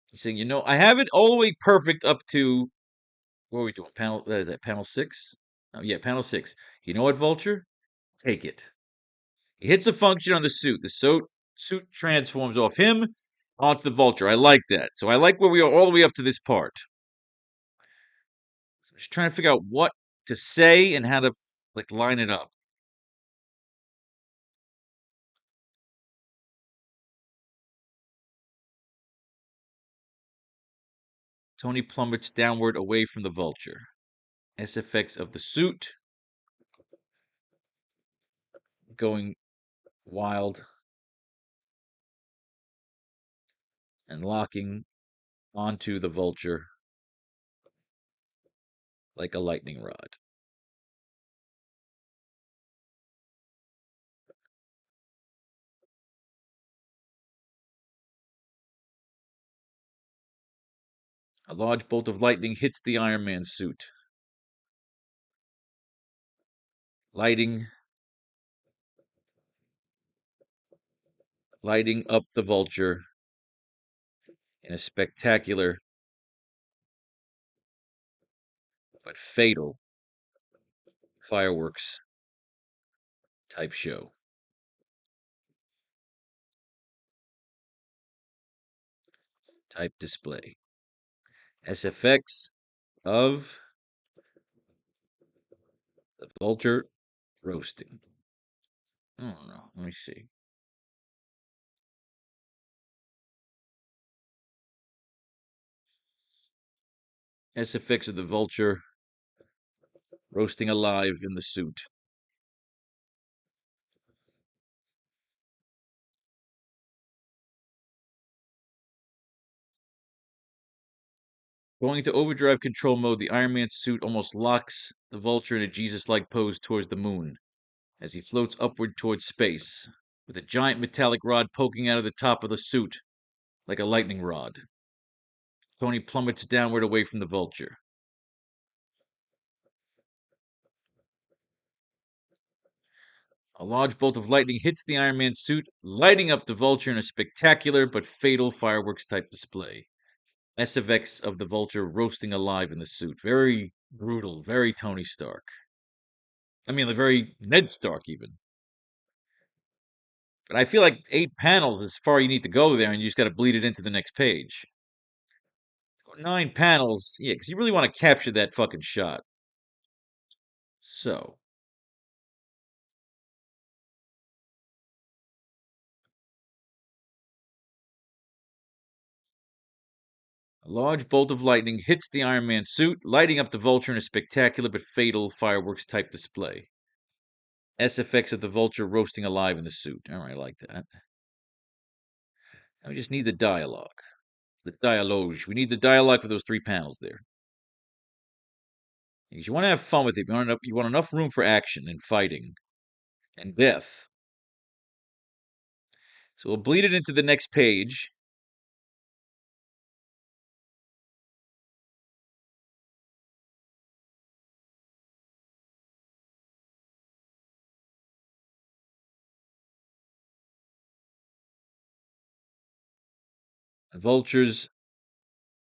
He's saying, I have it all the way perfect up to what are we doing? Panel is that panel 6? Oh yeah, panel 6. You know what, Vulture? Take it. He hits a function on the suit. The suit transforms off him onto the Vulture. I like that. So I like where we are all the way up to this part. So I'm just trying to figure out what to say and how to line it up. Tony plummets downward away from the Vulture. SFX of the suit going wild and locking onto the Vulture like a lightning rod. A large bolt of lightning hits the Iron Man suit, lighting up the Vulture in a spectacular but fatal fireworks type show. Type display. SFX of the Vulture roasting. I don't know. Let me see. SFX of the Vulture roasting alive in the suit. Going into overdrive control mode, the Iron Man suit almost locks the Vulture in a Jesus-like pose towards the moon as he floats upward towards space, with a giant metallic rod poking out of the top of the suit like a lightning rod. Tony plummets downward away from the Vulture. A large bolt of lightning hits the Iron Man suit, lighting up the Vulture in a spectacular but fatal fireworks type display. SFX of the Vulture roasting alive in the suit. Very brutal, very Tony Stark. I mean, very Ned Stark, even. But I feel like 8 panels is far you need to go there, and you just got to bleed it into the next page. 9 panels, yeah, because you really want to capture that fucking shot. So, a large bolt of lightning hits the Iron Man suit, lighting up the Vulture in a spectacular but fatal fireworks type display. SFX of the Vulture roasting alive in the suit. All right, I like that. Now we just need the dialogue. The dialogue. We need the dialogue for those 3 panels there. Because you want to have fun with it. You want enough room for action and fighting and death. So we'll bleed it into the next page. The Vulture's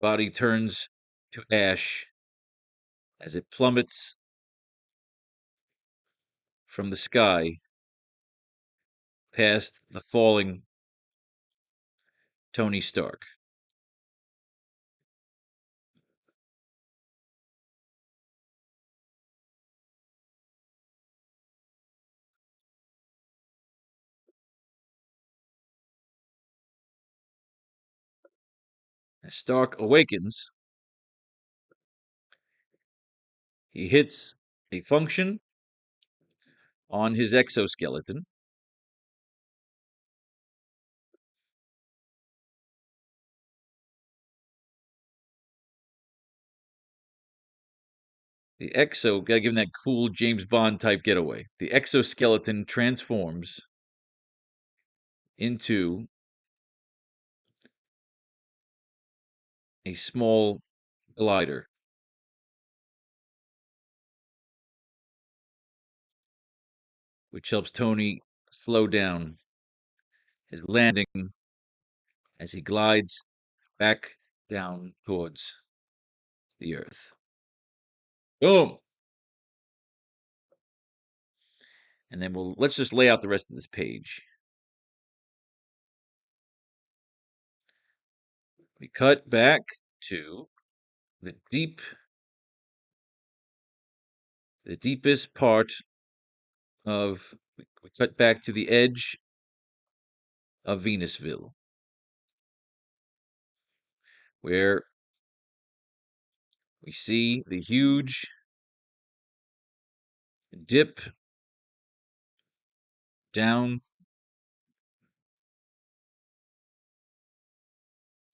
body turns to ash as it plummets from the sky past the falling Tony Stark. As Stark awakens, he hits a function on his exoskeleton. Gotta give him that cool James Bond type getaway. The exoskeleton transforms into a small glider. Which helps Tony slow down his landing as he glides back down towards the Earth. Boom! And then let's just lay out the rest of this page. We cut back to the deepest part of, we cut back to the edge of Venusville, where we see the huge dip down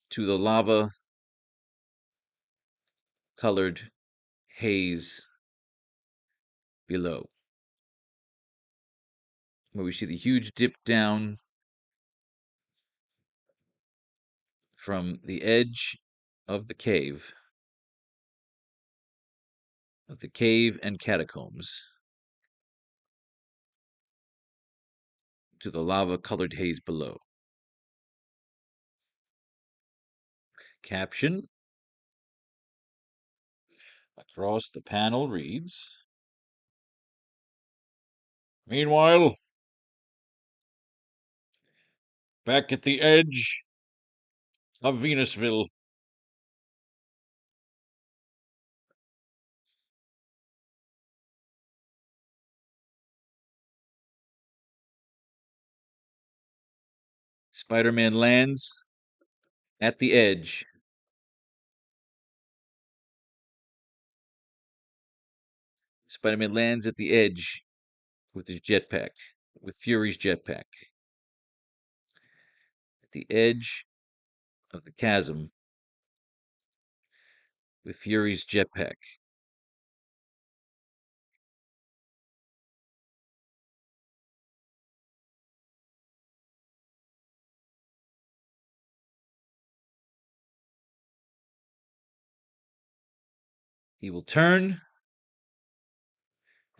to the lava colored haze below. Where we see the huge dip down from the edge of the cave. Of the cave and catacombs. To the lava-colored haze below. Caption. Across the panel reads, "Meanwhile, back at the edge of Venusville, Spider-Man lands at the edge. Spider-Man lands at the edge with his jetpack, with Fury's jetpack. At the edge of the chasm with Fury's jetpack. He will turn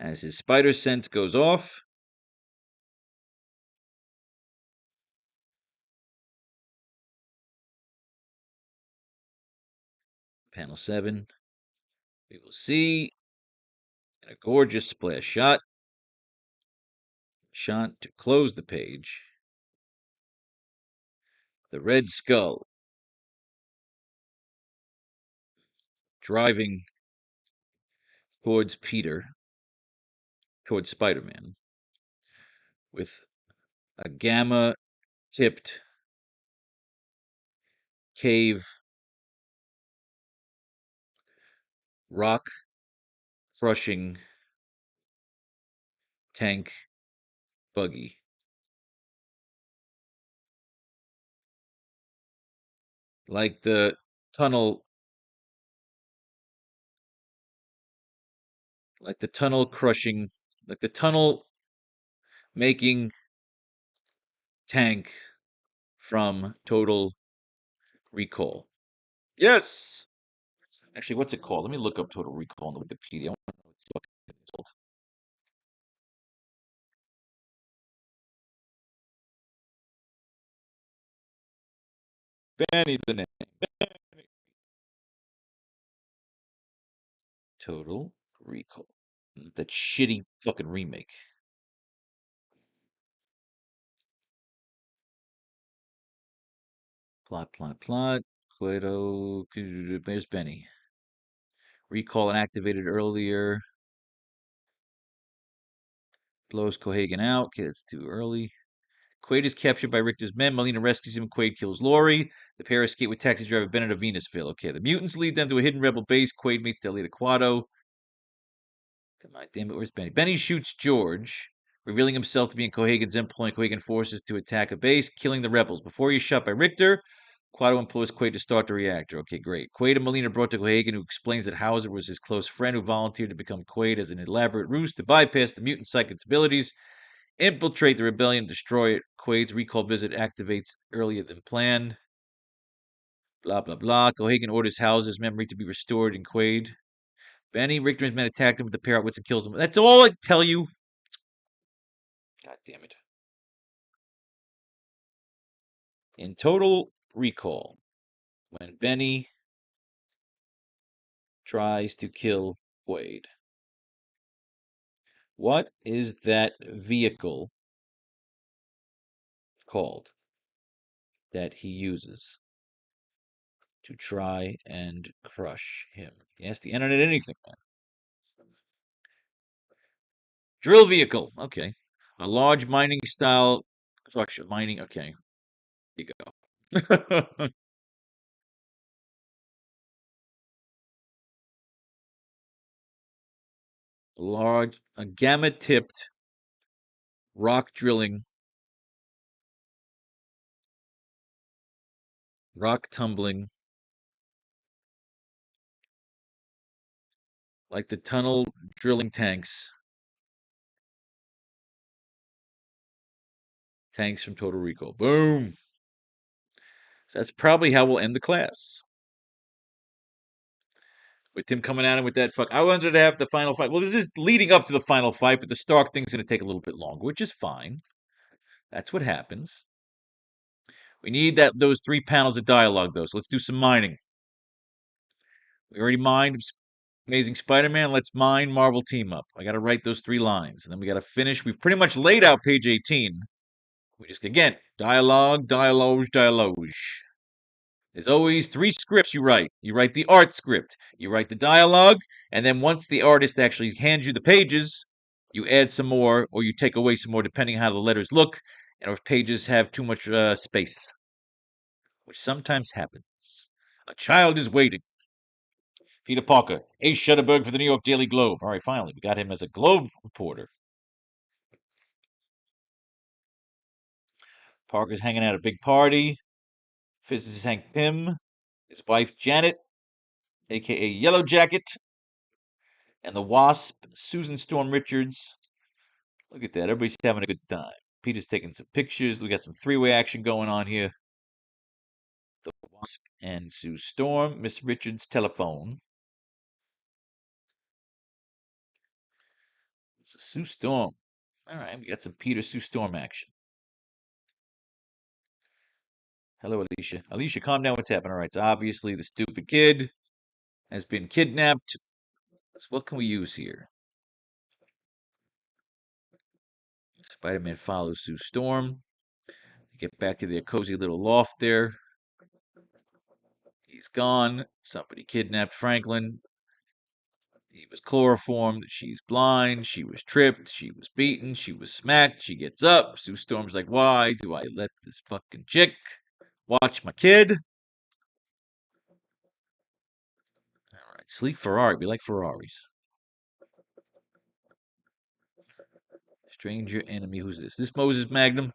as his spider sense goes off. Panel 7. We will see a gorgeous splash shot. Shot to close the page. The Red Skull driving towards Peter, towards Spider-Man, with a gamma-tipped cave rock-crushing tank buggy. Like the tunnel crushing, like the tunnel making tank from Total Recall. Yes. Actually, what's it called? Let me look up Total Recall on the Wikipedia. I want to know what the fuck it's called. Benny the name. Total Recall. That shitty fucking remake. Plot. Cueto. There's Benny. Recall inactivated earlier. Blows Cohagen out. Okay, that's too early. Quaid is captured by Richter's men. Melina rescues him. Quaid kills Lori. The pair escape with taxi driver Bennett of Venusville. Okay, the mutants lead them to a hidden rebel base. Quaid meets Delita Quado. Come on, damn it, where's Benny? Benny shoots George, revealing himself to be in Cohagen's employ. Cohagen forces to attack a base, killing the rebels. Before he's shot by Richter, Quado implores Quaid to start the reactor. Okay, great. Quaid and Molina brought to Cohagen, who explains that Hauser was his close friend who volunteered to become Quaid as an elaborate ruse to bypass the mutant psychic's abilities, infiltrate the rebellion, destroy it. Quaid's recall visit activates earlier than planned. Blah, blah, blah. Cohagen orders Hauser's memory to be restored in Quaid. Benny, Richter, and his men attacked him with the pair outwits and kills him. That's all I tell you. God damn it. In Total Recall, when Benny tries to kill Quaid, what is that vehicle called that he uses to try and crush him? He has the internet anything, man. Drill vehicle. Okay. A large mining style crusher. Mining. Okay. Here you go. Large, a gamma tipped rock drilling, rock tumbling, like the tunnel drilling tanks. Tanks from Total Recall. Boom. So that's probably how we'll end the class. With him coming at him with that fuck. I wanted to have the final fight. Well, this is leading up to the final fight, but the Stark thing's going to take a little bit longer, which is fine. That's what happens. We need those 3 panels of dialogue, though, so let's do some mining. We already mined Amazing Spider-Man. Let's mine Marvel Team Up. I got to write those 3 lines, and then we got to finish. We've pretty much laid out page 18. We just, again, dialogue. There's always 3 scripts you write. You write the art script, you write the dialogue, and then once the artist actually hands you the pages, you add some more or you take away some more depending on how the letters look and if pages have too much space, which sometimes happens. A child is waiting. Peter Parker, Ace Shutterberg for the New York Daily Globe. All right, finally, we got him as a Globe reporter. Parker's hanging out at a big party. Physicist Hank Pym, his wife Janet, a.k.a. Yellow Jacket, and the Wasp, Susan Storm Richards. Look at that. Everybody's having a good time. Peter's taking some pictures. We got some 3-way action going on here. The Wasp and Sue Storm. Miss Richards' telephone. It's a Sue Storm. All right, we got some Peter Sue Storm action. Hello, Alicia. Alicia, calm down. What's happening? All right, it's obviously the stupid kid has been kidnapped. So what can we use here? Spider-Man follows Sue Storm. Get back to their cozy little loft there. He's gone. Somebody kidnapped Franklin. He was chloroformed. She's blind. She was tripped. She was beaten. She was smacked. She gets up. Sue Storm's like, why do I let this fucking chick watch my kid? All right, sleek Ferrari. We like Ferraris. Stranger enemy. Who's this? This Moses Magnum?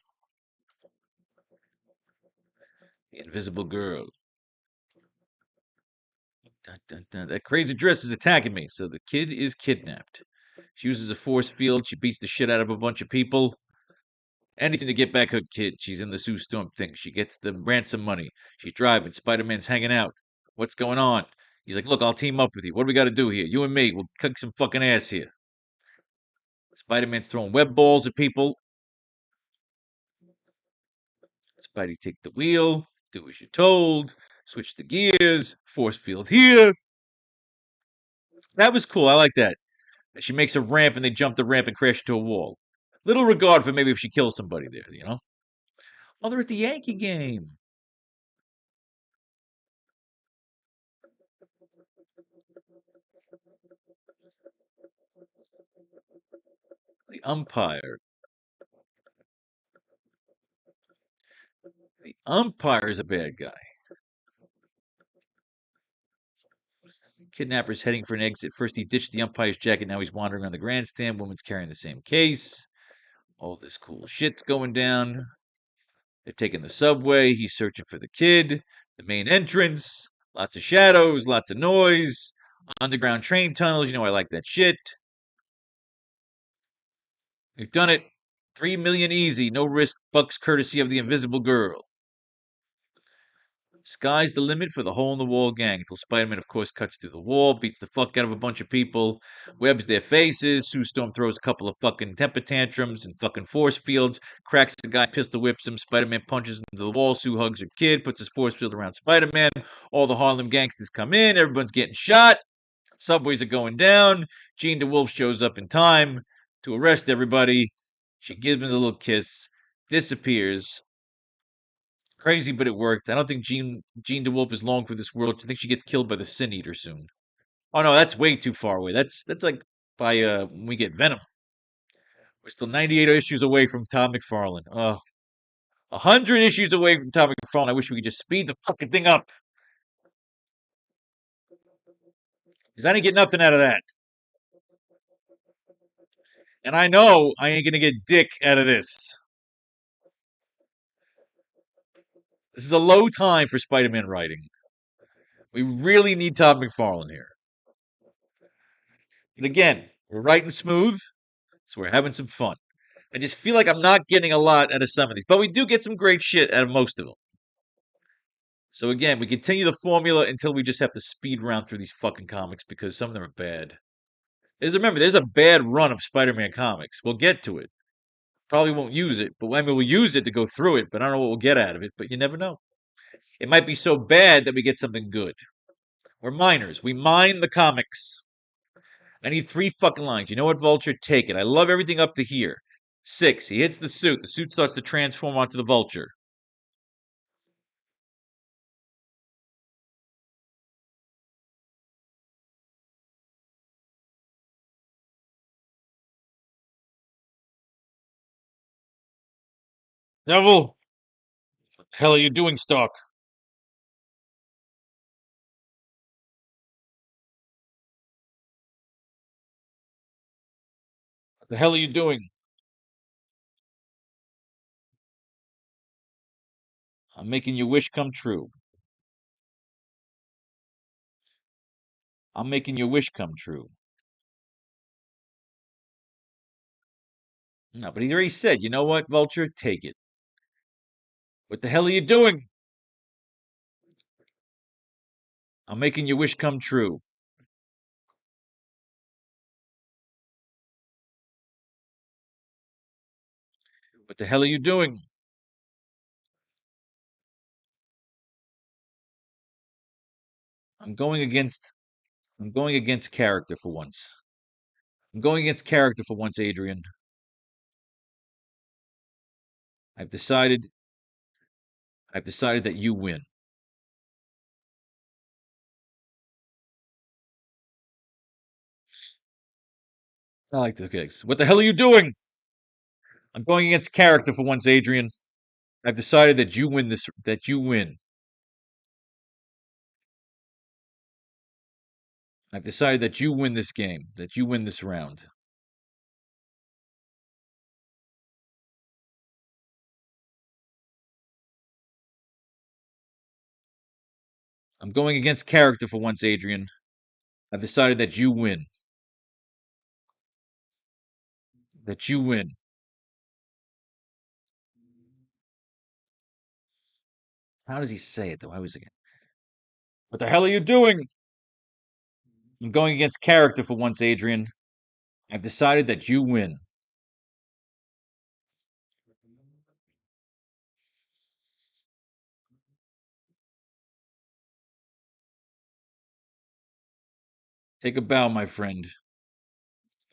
The Invisible Girl. Dun, dun, dun. That crazy dress is attacking me. So the kid is kidnapped. She uses a force field. She beats the shit out of a bunch of people. Anything to get back her kid. She's in the Sue Storm thing. She gets the ransom money. She's driving. Spider-Man's hanging out. What's going on? He's like, look, I'll team up with you. What do we got to do here? You and me. We'll kick some fucking ass here. Spider-Man's throwing web balls at people. Spidey, take the wheel. Do as you're told. Switch the gears. Force field here. That was cool. I like that. She makes a ramp and they jump the ramp and crash into a wall. Little regard for maybe if she kills somebody there, you know? Oh, they're at the Yankee game. The umpire. The umpire is a bad guy. Kidnapper's heading for an exit. First, he ditched the umpire's jacket. Now he's wandering on the grandstand. Woman's carrying the same case. All this cool shit's going down. They're taking the subway. He's searching for the kid. The main entrance. Lots of shadows. Lots of noise. Underground train tunnels. You know I like that shit. We've done it. 3 million easy. No risk. Bucks courtesy of the Invisible Girl. Sky's the limit for the hole-in-the-wall gang until Spider-Man, of course, cuts through the wall, beats the fuck out of a bunch of people, webs their faces, Sue Storm throws a couple of fucking temper tantrums and fucking force fields, cracks the guy, pistol whips him, Spider-Man punches into the wall, Sue hugs her kid, puts his force field around Spider-Man, all the Harlem gangsters come in, everyone's getting shot, subways are going down, Jean DeWolf shows up in time to arrest everybody, she gives him a little kiss, disappears. Crazy, but it worked. I don't think Jean DeWolf is long for this world. I think she gets killed by the Sin Eater soon. Oh no, that's way too far away. That's like by when we get Venom. We're still 98 issues away from Todd McFarlane. 100 issues away from Todd McFarlane. I wish we could just speed the fucking thing up. Because I didn't get nothing out of that. And I know I ain't gonna get dick out of this. This is a low time for Spider-Man writing. We really need Todd McFarlane here. But again, we're writing smooth, so we're having some fun. I just feel like I'm not getting a lot out of some of these, but we do get some great shit out of most of them. So again, we continue the formula until we just have to speed round through these fucking comics because some of them are bad. Remember, there's a bad run of Spider-Man comics. We'll get to it. Probably won't use it, but I mean, we'll use it to go through it. But I don't know what we'll get out of it. But you never know. It might be so bad that we get something good. We're miners. We mine the comics. I need 3 fucking lines. You know what, Vulture? Take it. I love everything up to here. 6. He hits the suit. The suit starts to transform onto the Vulture. Neville, what the hell are you doing, Stark? What the hell are you doing? I'm making your wish come true. I'm making your wish come true. No, but he already said, you know what, Vulture? Take it. What the hell are you doing? I'm making your wish come true. What the hell are you doing? I'm going against I'm going against character for once. I'm going against character for once, Adrian. I've decided I've decided that you win. I like the kicks. What the hell are you doing? I'm going against character for once, Adrian. I've decided that you win this that you win. I've decided that you win this game, that you win this round. I'm going against character for once, Adrian. I've decided that you win. That you win. How does he say it though? I was again. What the hell are you doing? I'm going against character for once, Adrian. I've decided that you win. Take a bow, my friend.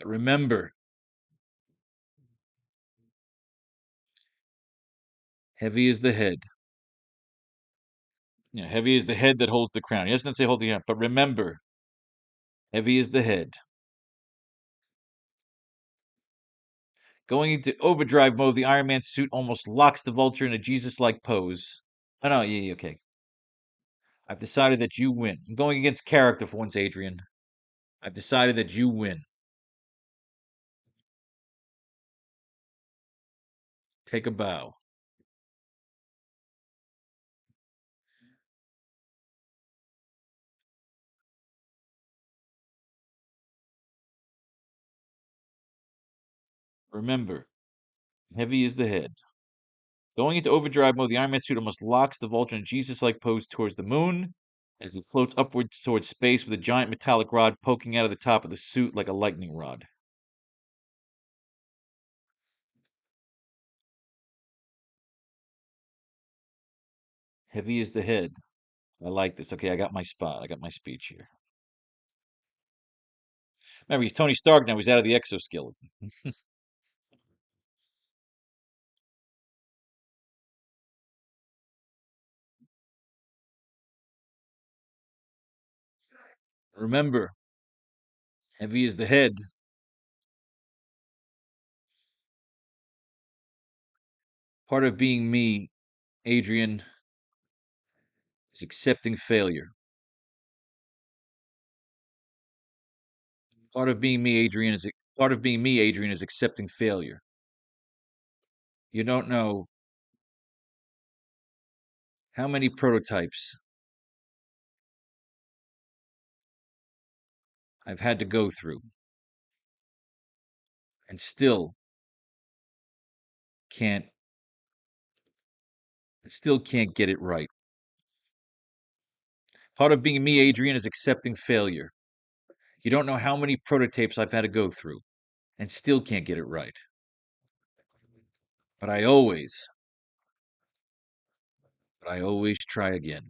But remember, heavy is the head. Yeah, heavy is the head that holds the crown. He doesn't say hold the crown, but remember, heavy is the head. Going into overdrive mode, the Iron Man suit almost locks the Vulture in a Jesus-like pose. Oh no, yeah, okay. I've decided that you win. I'm going against character for once, Adrian. I've decided that you win. Take a bow. Remember, heavy is the head. Going into overdrive mode, the Iron Man suit almost locks the Vulture in a Jesus-like pose towards the moon as he floats upwards towards space with a giant metallic rod poking out of the top of the suit like a lightning rod. Heavy is the head. I like this. Okay, I got my spot. I got my speech here. Remember, he's Tony Stark now. He's out of the exoskeleton. Remember, heavy is the head. Part of being me, Adrian, is accepting failure. Part of being me, Adrian, is accepting failure. You don't know how many prototypes I've had to go through and can't still can't get it right. Part of being me, Adrian, is accepting failure. You don't know how many prototypes I've had to go through and still can't get it right. But I always try again.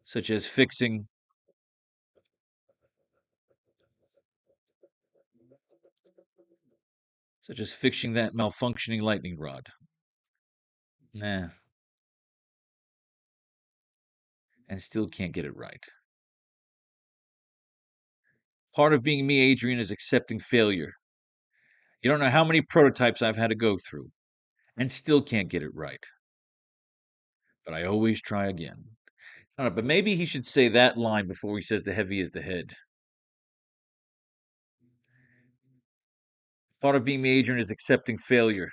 Such as fixing that malfunctioning lightning rod. Nah, and still can't get it right. Part of being me, Adrian, is accepting failure. You don't know how many prototypes I've had to go through and still can't get it right. But I always try again. I don't know, but maybe he should say that line before he says the heavy is the head. Part of being me, Adrian, is accepting failure.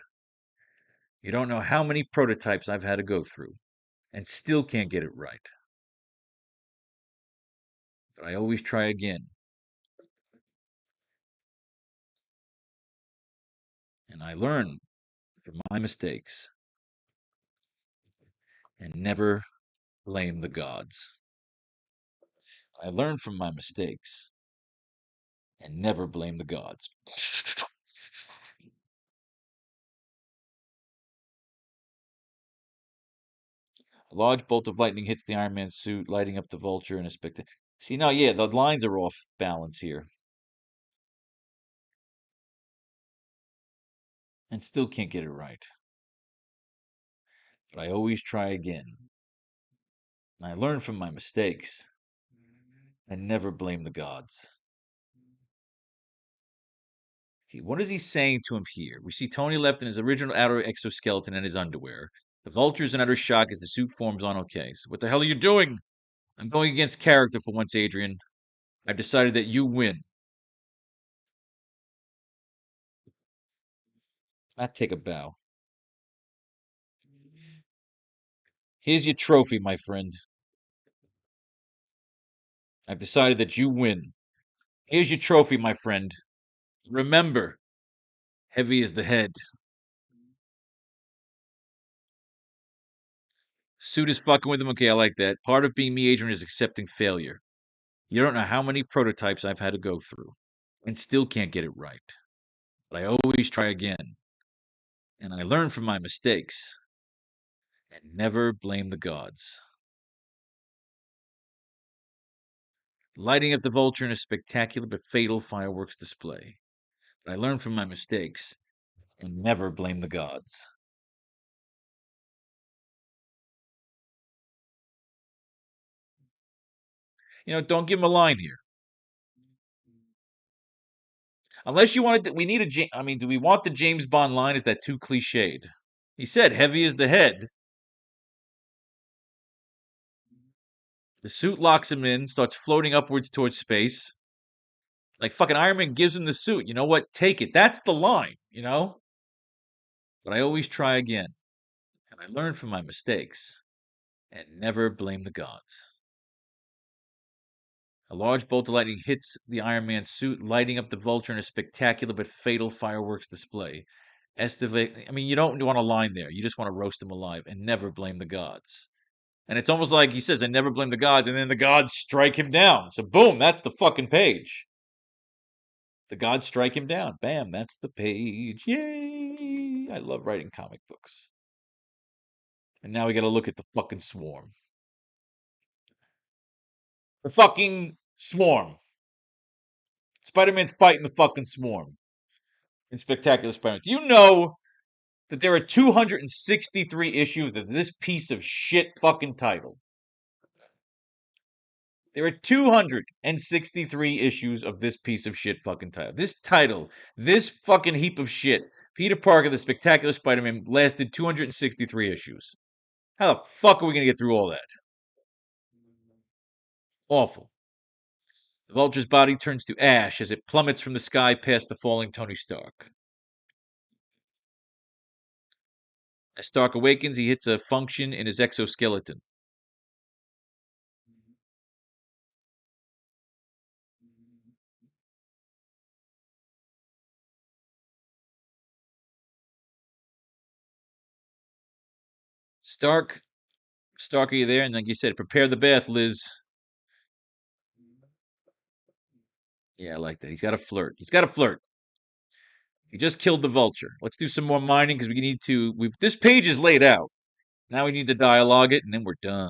You don't know how many prototypes I've had to go through and still can't get it right. But I always try again. And I learn from my mistakes and never blame the gods. I learn from my mistakes and never blame the gods. A large bolt of lightning hits the Iron Man's suit, lighting up the vulture in a spectacular. See, now, yeah, the lines are off balance here. And still can't get it right. But I always try again. I learn from my mistakes and never blame the gods. Okay, what is he saying to him here? We see Tony left in his original outer exoskeleton and his underwear. The vulture's in utter shock as the suit forms on. Okay, so what the hell are you doing? I'm going against character for once, Adrian. I've decided that you win. I take a bow. Here's your trophy, my friend. I've decided that you win. Here's your trophy, my friend. Remember, heavy is the head. Suit is fucking with him. Okay, I like that. Part of being me, Adrian, is accepting failure. You don't know how many prototypes I've had to go through and still can't get it right. But I always try again. And I learn from my mistakes and never blame the gods. Lighting up the vulture in a spectacular but fatal fireworks display. But I learn from my mistakes and never blame the gods. Don't give him a line here. Unless you wanted, we need a. I mean, do we want the James Bond line? Is that too cliched? He said, "Heavy is the head." The suit locks him in, starts floating upwards towards space. Like fucking Iron Man gives him the suit. You know what? Take it. That's the line. But I always try again, and I learn from my mistakes, and never blame the gods. A large bolt of lightning hits the Iron Man suit, lighting up the vulture in a spectacular but fatal fireworks display. I mean, you don't want a line there. You just want to roast him alive and never blame the gods. And it's almost like he says, I never blame the gods, and then the gods strike him down. So, boom, that's the fucking page. The gods strike him down. Bam, that's the page. Yay! I love writing comic books. And now we got to look at the fucking swarm. The fucking swarm. Spider-Man's fighting the fucking swarm in Spectacular Spider-Man. Do you know that there are 263 issues of this piece of shit fucking title? There are 263 issues of this piece of shit fucking title. This title, this fucking heap of shit, Peter Parker, the Spectacular Spider-Man, lasted 263 issues. How the fuck are we going to get through all that? Awful. The Vulture's body turns to ash as it plummets from the sky past the falling Tony Stark. As Stark awakens, he hits a function in his exoskeleton. Stark Stark, are you there? And like you said, prepare the bath, Liz. Yeah, I like that. He's got to flirt. He's got to flirt. He just killed the vulture. Let's do some more mining because we need to. This page is laid out. Now we need to dialogue it, and then we're done.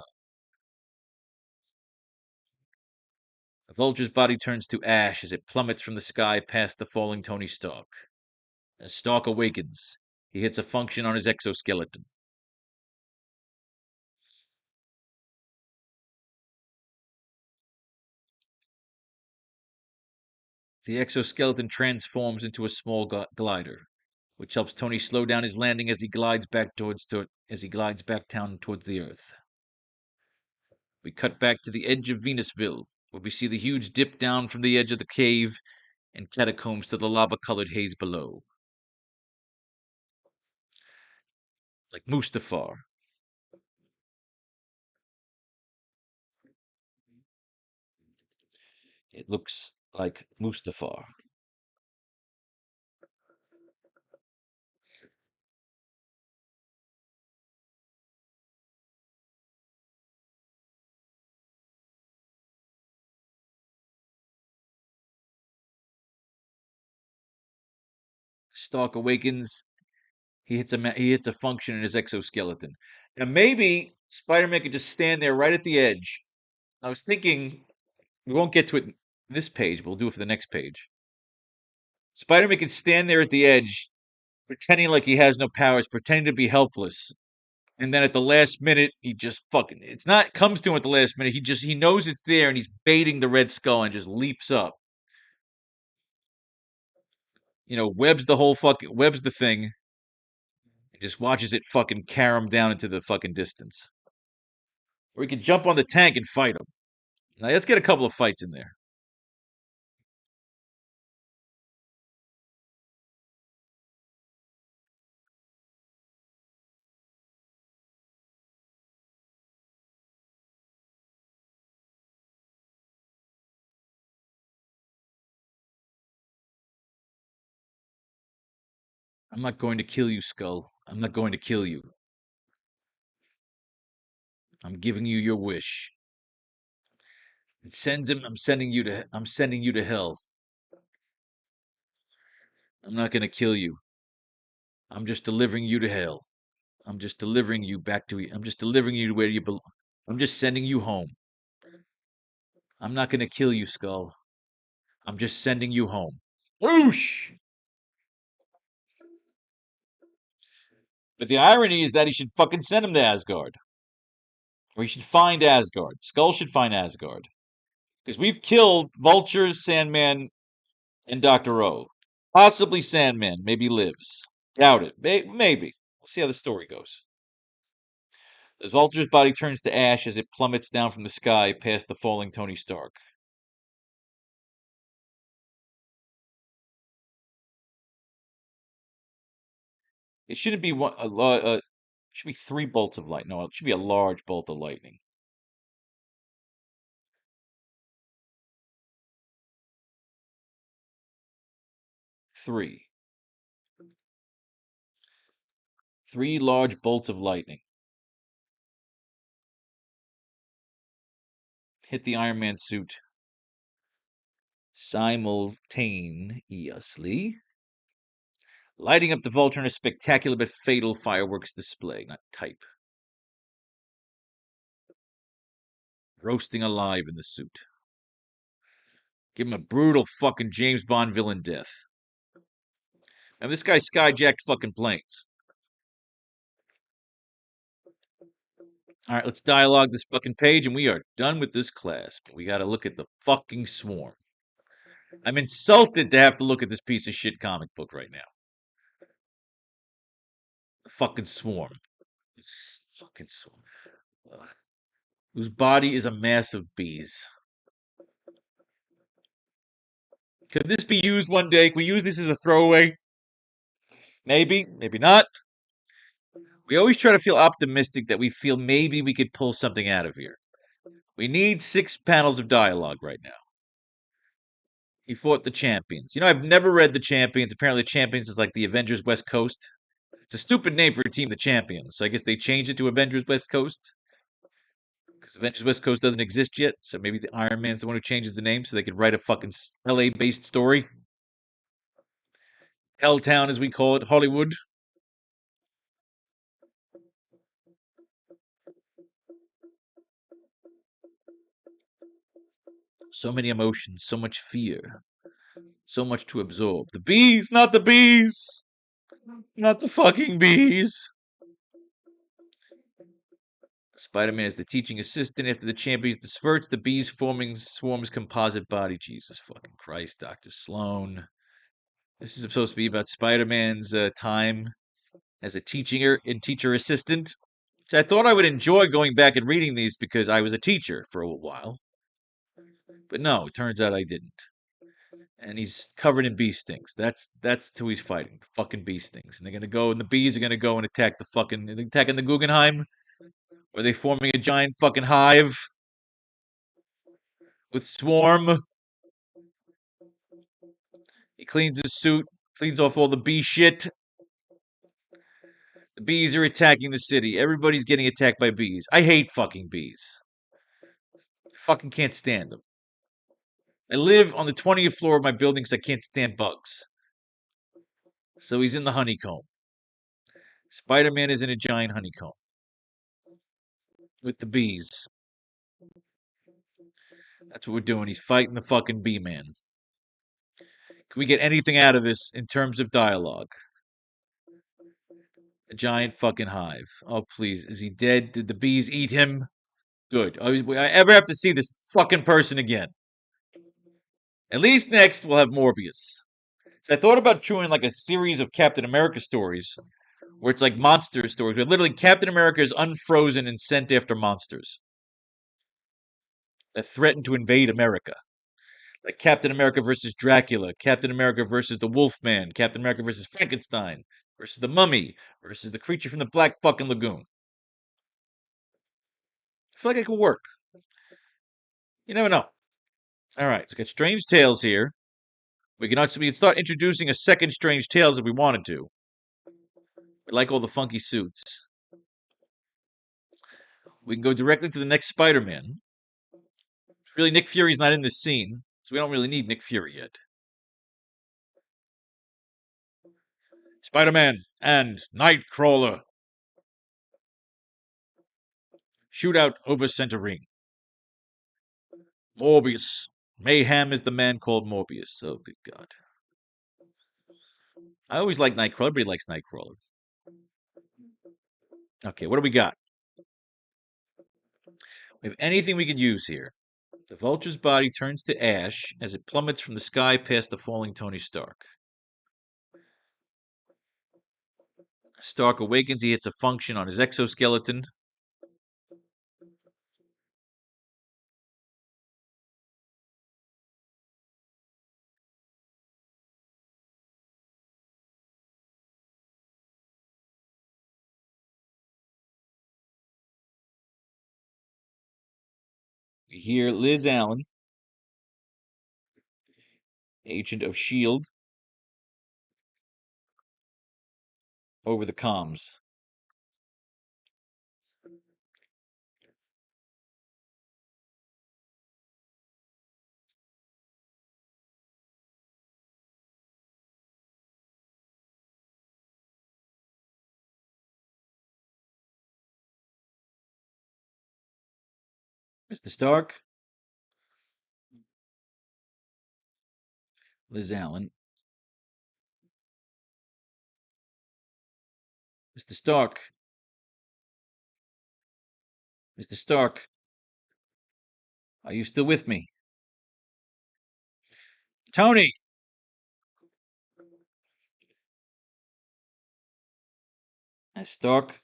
The vulture's body turns to ash as it plummets from the sky past the falling Tony Stark. As Stark awakens, he hits a function on his exoskeleton. The exoskeleton transforms into a small glider, which helps Tony slow down his landing as he glides back down towards the Earth. We cut back to the edge of Venusville, where we see the huge dip down from the edge of the cave and catacombs to the lava-colored haze below. Like Mustafar. It looks like Mustafar. Stark awakens. He hits a function in his exoskeleton. Now maybe Spider-Man could just stand there right at the edge. I was thinking we won't get to it in this page, but we'll do it for the next page. Spider-Man can stand there at the edge, pretending like he has no powers, pretending to be helpless. And then at the last minute, he just fucking it's not comes to him at the last minute. He knows it's there and he's baiting the Red Skull and just leaps up. Webs the thing and just watches it fucking carom down into the fucking distance. Or he can jump on the tank and fight him. Now let's get a couple of fights in there. I'm not going to kill you, Skull. I'm not going to kill you. I'm giving you your wish. It sends him. I'm sending you to hell. I'm not going to kill you. I'm just delivering you to hell. I'm just delivering you back to. I'm just delivering you to where you belong. I'm just sending you home. I'm not going to kill you, Skull. I'm just sending you home. Whoosh! But the irony is that he should fucking send him to Asgard. Or he should find Asgard. Skull should find Asgard. Because we've killed Vulture, Sandman, and Dr. O. Possibly Sandman. Maybe lives. Doubt it. Maybe. We'll see how the story goes. The Vulture's body turns to ash as it plummets down from the sky past the falling Tony Stark. It shouldn't be it should be 3 bolts of light. No, it should be a large bolt of lightning. 3. 3 large bolts of lightning. Hit the Iron Man suit simultaneously, lighting up the Vulture in a spectacular but fatal fireworks display. Not type. Roasting alive in the suit. Give him a brutal fucking James Bond villain death. And this guy skyjacked fucking planes. All right, let's dialogue this fucking page, and we are done with this class. But we got to look at the fucking swarm. I'm insulted to have to look at this piece of shit comic book right now. The fucking swarm. Fucking swarm. Ugh. Whose body is a mass of bees. Could this be used one day? Can we use this as a throwaway? Maybe, maybe not. We always try to feel optimistic that we feel maybe we could pull something out of here. We need 6 panels of dialogue right now. He fought the Champions. I've never read the Champions. Apparently, the Champions is like the Avengers West Coast. It's a stupid name for a team, the Champions. So I guess they changed it to Avengers West Coast. Avengers West Coast doesn't exist yet, so maybe the Iron Man's the one who changes the name so they could write a fucking LA-based story. Helltown, as we call it, Hollywood. So many emotions, so much fear, so much to absorb. The bees, not the bees! Not the fucking bees! Spider-Man is the teaching assistant. After the champions disperse, the bees forming swarms composite body. Jesus fucking Christ, Dr. Sloan. This is supposed to be about Spider-Man's time as a teacher assistant. So I thought I would enjoy going back and reading these because I was a teacher for a while. But no, it turns out I didn't. And he's covered in bee stings. That's who he's fighting. Fucking bee stings. And they're gonna go and the bees are gonna go and attack the fucking attacking the Guggenheim. Are they forming a giant fucking hive with swarm? He cleans his suit, cleans off all the bee shit. The bees are attacking the city. Everybody's getting attacked by bees. I hate fucking bees. I fucking can't stand them. I live on the 20th floor of my building because I can't stand bugs. So he's in the honeycomb. Spider-Man is in a giant honeycomb with the bees. That's what we're doing. He's fighting the fucking bee man. Can we get anything out of this in terms of dialogue? A giant fucking hive. Oh, please. Is he dead? Did the bees eat him? Good. Will I ever have to see this fucking person again? At least next we'll have Morbius. So I thought about doing like a series of Captain America stories where it's like monster stories where literally Captain America is unfrozen and sent after monsters that threaten to invade America. Like Captain America versus Dracula, Captain America versus the Wolfman, Captain America versus Frankenstein, versus the Mummy, versus the creature from the Black fucking Lagoon. I feel like it could work. You never know. All right, so we got Strange Tales here. We can start introducing a second Strange Tales if we wanted to. We like all the funky suits. We can go directly to the next Spider-Man. Really, Nick Fury's not in this scene, so we don't really need Nick Fury yet. Spider-Man and Nightcrawler. Shootout over center ring. Morbius. Mayhem is the man called Morbius. Oh, good God. I always like Nightcrawler. Everybody likes Nightcrawler. Okay, what do we got? We have anything we could use here. The Vulture's body turns to ash as it plummets from the sky past the falling Tony Stark. Stark awakens. He hits a function on his exoskeleton. We hear Liz Allen, agent of S.H.I.E.L.D., over the comms. Mr. Stark, Liz Allen. Mr. Stark. Mr. Stark, are you still with me? Tony! As Stark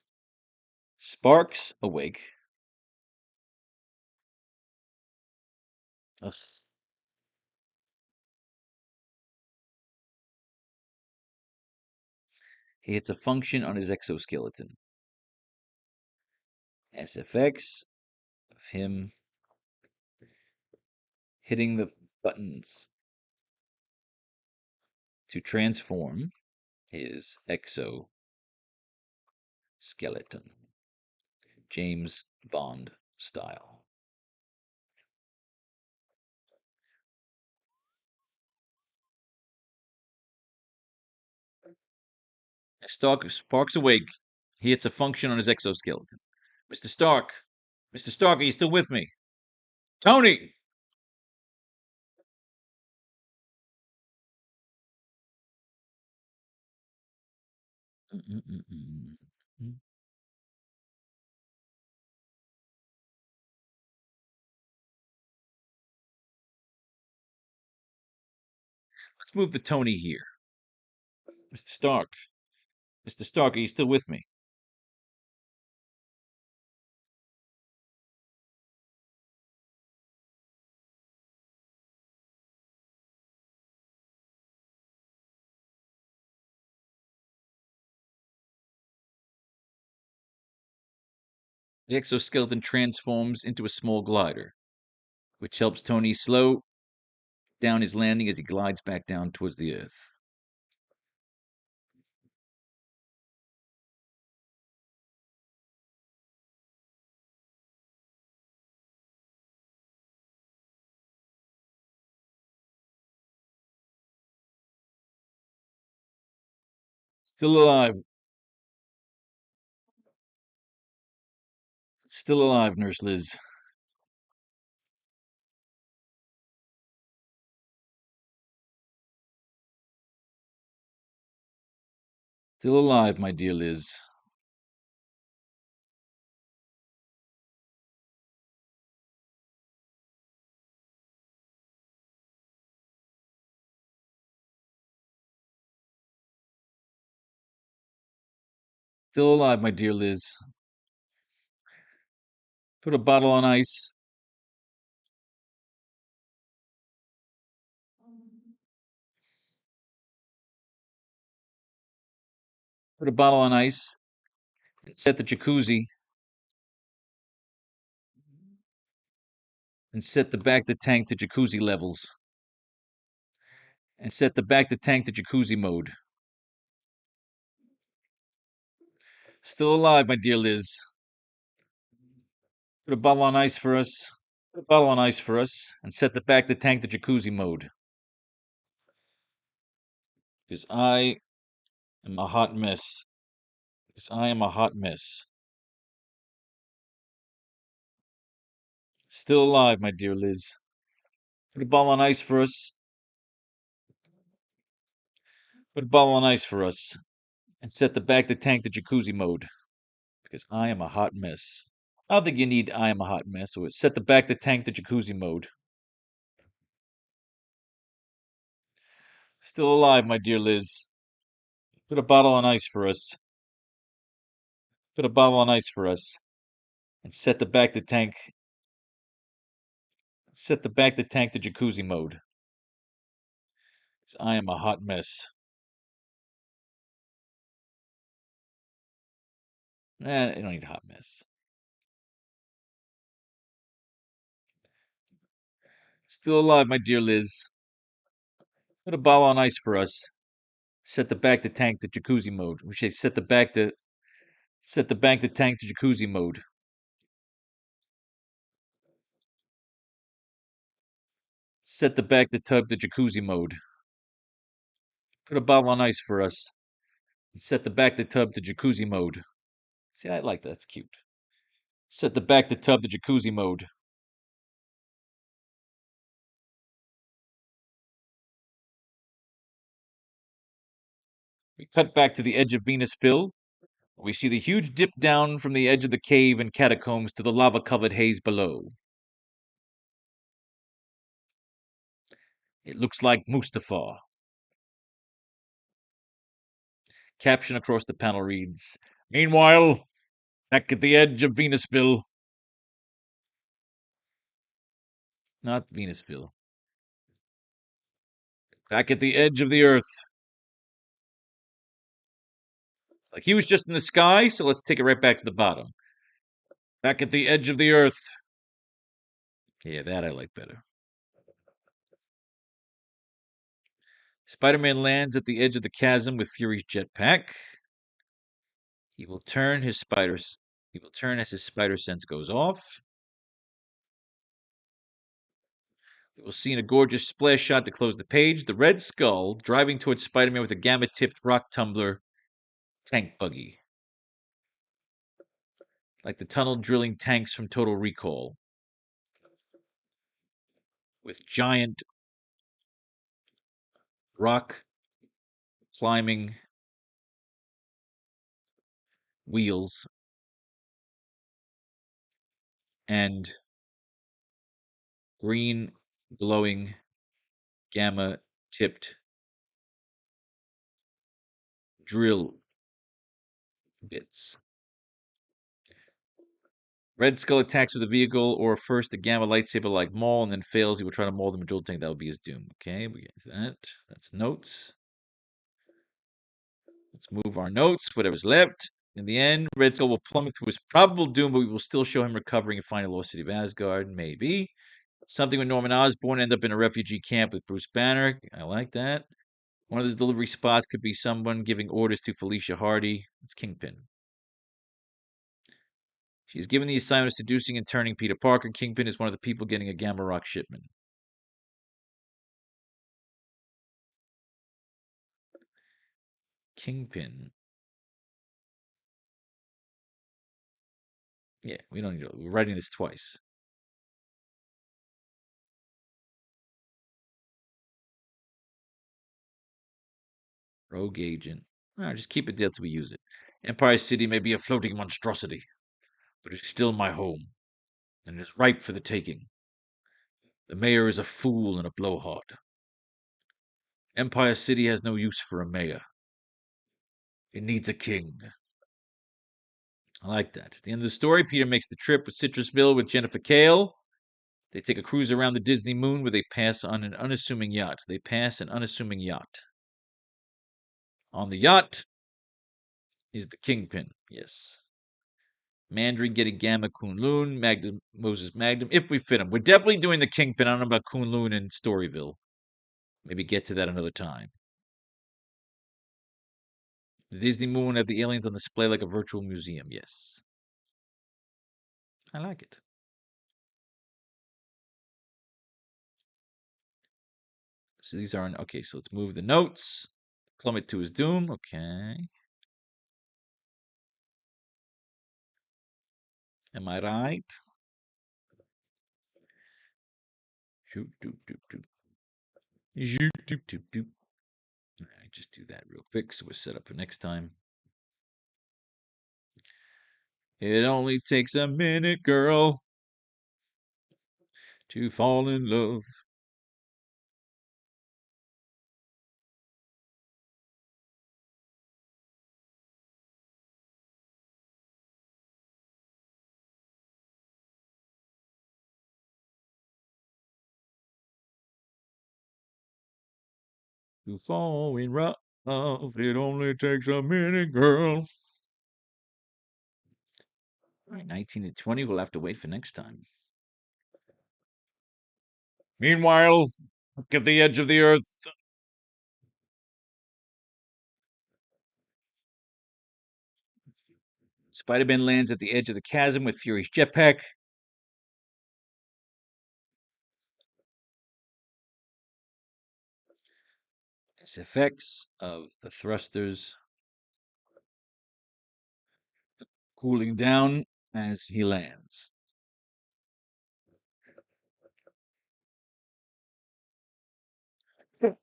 sparks awake. Ugh. He hits a function on his exoskeleton. SFX of him hitting the buttons to transform his exoskeleton. James Bond style. Spark's awake. He hits a function on his exoskeleton. Mr. Stark! Mr. Stark, are you still with me? Tony! Let's move the Tony here. Mr. Stark. Mr. Stark, are you still with me? The exoskeleton transforms into a small glider, which helps Tony slow down his landing as he glides back down towards the Earth. Still alive. Still alive, Nurse Liz. Still alive, my dear Liz. Still alive, my dear Liz. Put a bottle on ice. Put a bottle on ice. Set the jacuzzi. And set the back to tank to jacuzzi levels. And set the back to tank to jacuzzi mode. Still alive, my dear Liz. Put a bottle on ice for us. Put a bottle on ice for us. And set the back to tank to jacuzzi mode. Because I am a hot mess. Because I am a hot mess. Still alive, my dear Liz. Put a ball on ice for us. Put a ball on ice for us. And set the back to tank to jacuzzi mode. Because I am a hot mess. I don't think you need I am a hot mess. So set the back to tank to jacuzzi mode. Still alive, my dear Liz. Put a bottle on ice for us. Put a bottle on ice for us. And set the back to tank. Set the back to tank to jacuzzi mode. 'Cause I am a hot mess. You don't need a hot mess. Still alive, my dear Liz. Put a bottle on ice for us. Set the back to tank to jacuzzi mode. We should set the back to tank to jacuzzi mode. Set the back to tub to jacuzzi mode. Put a bottle on ice for us. And set the back to tub to jacuzzi mode. See, I like that. That's cute. Set the back to tub to jacuzzi mode. We cut back to the edge of Venusville. We see the huge dip down from the edge of the cave and catacombs to the lava-covered haze below. It looks like Mustafar. Caption across the panel reads, "Meanwhile, back at the edge of Venusville." Not Venusville. Back at the edge of the Earth. Like he was just in the sky, so let's take it right back to the bottom. Back at the edge of the Earth. Yeah, that I like better. Spider-Man lands at the edge of the chasm with Fury's jetpack. He will turn as his spider sense goes off. We will see in a gorgeous splash shot to close the page the Red Skull driving towards Spider-Man with a gamma-tipped rock tumbler tank buggy. Like the tunnel drilling tanks from Total Recall. With giant rock climbing wheels and green glowing gamma tipped drill bits. Red Skull attacks with a vehicle or first a gamma lightsaber like Maul and then fails. He will try to maul the Majol tank. That would be his doom. Okay, we get that. That's notes. Let's move our notes, whatever's left. In the end, Red Skull will plummet to his probable doom, but we will still show him recovering and finding the lost city of Asgard. Maybe. Something with Norman Osborn end up in a refugee camp with Bruce Banner. I like that. One of the delivery spots could be someone giving orders to Felicia Hardy. It's Kingpin. She is given the assignment of seducing and turning Peter Parker. Kingpin is one of the people getting a Gamma Rock shipment. Kingpin. Yeah, we don't need to. We're writing this twice. Rogue agent. All right, just keep it there till we use it. Empire City may be a floating monstrosity, but it is still my home, and it is ripe for the taking. The mayor is a fool and a blowhard. Empire City has no use for a mayor. It needs a king. I like that. At the end of the story, Peter makes the trip with Citrusville with Jennifer Kale. They take a cruise around the Disney moon where they pass on an unassuming yacht. On the yacht is the Kingpin. Yes. Mandarin getting Gamma Kunlun, Magnum, Moses Magnum, if we fit him. We're definitely doing the Kingpin. I don't know about Kunlun and Storyville. Maybe get to that another time. The Disney moon have the aliens on display like a virtual museum. Yes. I like it. So these are okay. So let's move the notes. Plummet to his doom. Okay. Am I right? Shoot, doop, doop, doop. Shoot, doop, doop, doop. All right, just do that real quick so we're set up for next time. It only takes a minute, girl, to fall in love. To fall in love, it only takes a minute, girl. All right, 19 to 20, we'll have to wait for next time. Meanwhile, look at the edge of the earth. Spider-Man lands at the edge of the chasm with Fury's jetpack. SFX of the thrusters cooling down as he lands. All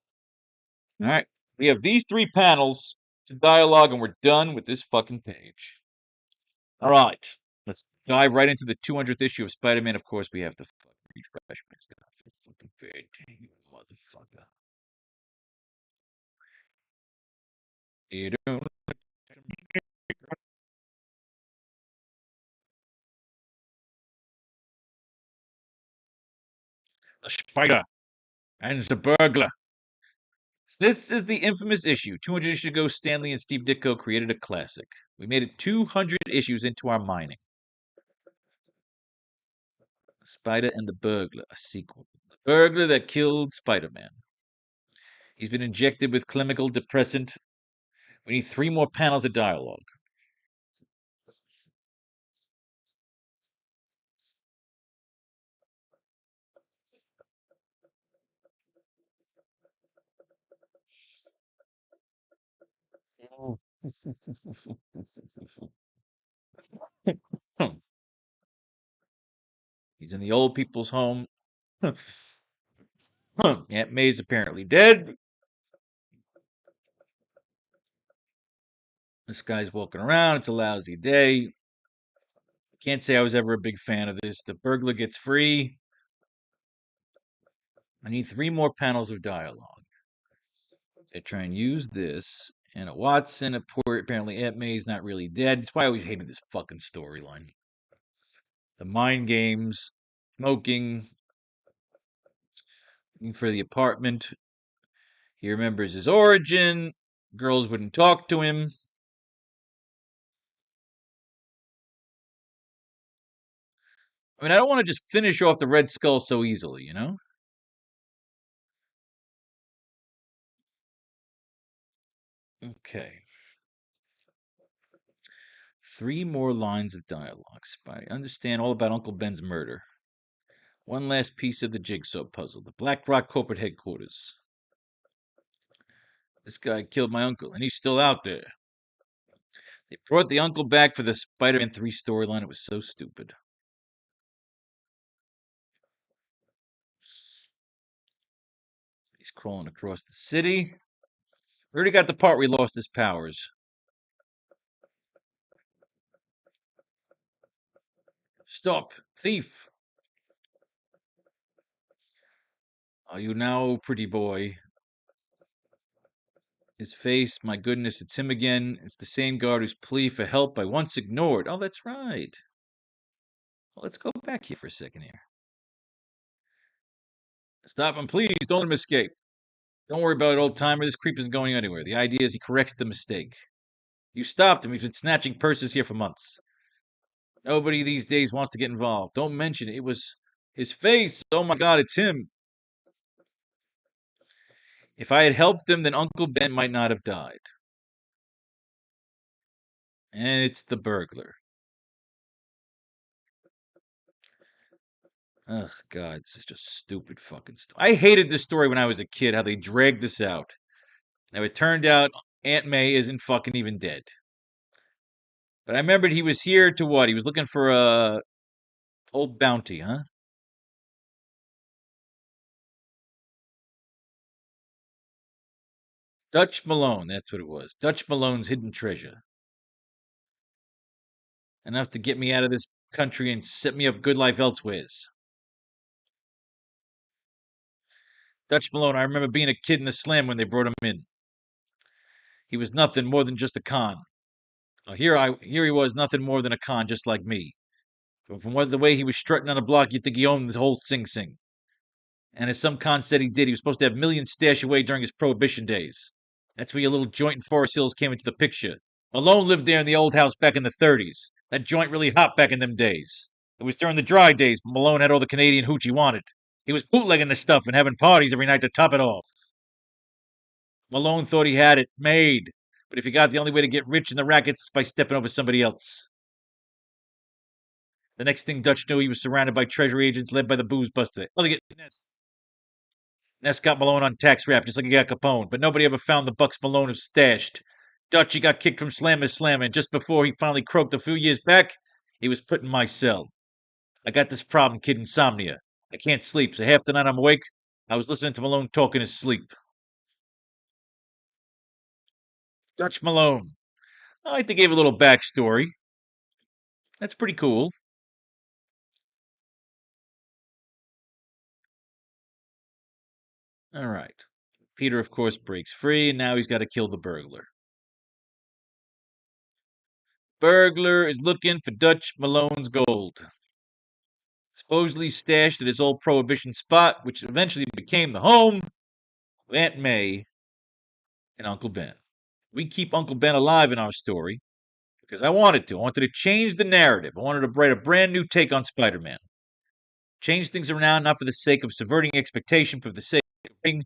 right, we have these three panels to dialogue, and we're done with this fucking page. All right, let's dive right into the 200th issue of Spider-Man. Of course, we have to refresh my stuff. Fucking page, you motherfucker. You don't. The spider and the burglar. This is the infamous issue. 200 issues ago, Stanley and Steve Ditko created a classic. We made it 200 issues into our mining. Spider and the Burglar, a sequel. The burglar that killed Spider-Man. He's been injected with chemical depressant. We need 3 more panels of dialogue. He's in the old people's home. Aunt May's apparently dead. This guy's walking around. It's a lousy day. Can't say I was ever a big fan of this. The burglar gets free. I need 3 more panels of dialogue. They try and use this. And Watson, apparently Aunt May's not really dead. That's why I always hated this fucking storyline. The mind games, smoking, looking for the apartment. He remembers his origin. Girls wouldn't talk to him. I mean, I don't want to just finish off the Red Skull so easily, you know? Okay. 3 more lines of dialogue. Spidey. Understand all about Uncle Ben's murder. One last piece of the jigsaw puzzle. The Black Rock corporate headquarters. This guy killed my uncle, and he's still out there. They brought the uncle back for the Spider-Man 3 storyline. It was so stupid. He's crawling across the city. We already got the part where he lost his powers. Stop, thief. Are you now, pretty boy? His face, my goodness, it's him again. It's the same guard whose plea for help I once ignored. Oh, that's right. Well, let's go back here for a second here. Stop him, please. Don't let him escape. Don't worry about it, old timer. This creep isn't going anywhere. The idea is he corrects the mistake. You stopped him. He's been snatching purses here for months. Nobody these days wants to get involved. Don't mention it. It was his face. Oh my God, it's him. If I had helped him, then Uncle Ben might not have died. And it's the burglar. Oh, God, this is just stupid fucking stuff. I hated this story when I was a kid, how they dragged this out. Now, it turned out Aunt May isn't fucking even dead. But I remembered he was here to what? He was looking for a old bounty, huh? Dutch Malone, that's what it was. Dutch Malone's hidden treasure. Enough to get me out of this country and set me up good life elsewheres. Dutch Malone, I remember being a kid in the slam when they brought him in. He was nothing more than just a con. Here he was, nothing more than a con, just like me. From the way he was strutting on the block, you'd think he owned the whole Sing Sing. And as some con said he did, he was supposed to have millions stashed away during his prohibition days. That's where your little joint in Forest Hills came into the picture. Malone lived there in the old house back in the 30s. That joint really hot back in them days. It was during the dry days, but Malone had all the Canadian hooch he wanted. He was bootlegging the stuff and having parties every night to top it off. Malone thought he had it made, but if he got the only way to get rich in the rackets by stepping over somebody else. The next thing Dutch knew, he was surrounded by treasury agents led by the booze buster. Ness got Malone on tax wrap just like he got Capone, but nobody ever found the bucks Malone was stashed. Dutchy got kicked from Slam, and just before he finally croaked a few years back, he was put in my cell. I got this problem, kid, insomnia. I can't sleep, so half the night I'm awake, I was listening to Malone talk in his sleep. Dutch Malone. I like to give a little backstory. That's pretty cool. All right. Peter, of course, breaks free, and now he's got to kill the burglar. Burglar is looking for Dutch Malone's gold. Supposedly stashed at his old prohibition spot, which eventually became the home of Aunt May and Uncle Ben. We keep Uncle Ben alive in our story because I wanted to. I wanted to change the narrative. I wanted to write a brand new take on Spider-Man. Change things around, not for the sake of subverting expectation, but for the sake of writing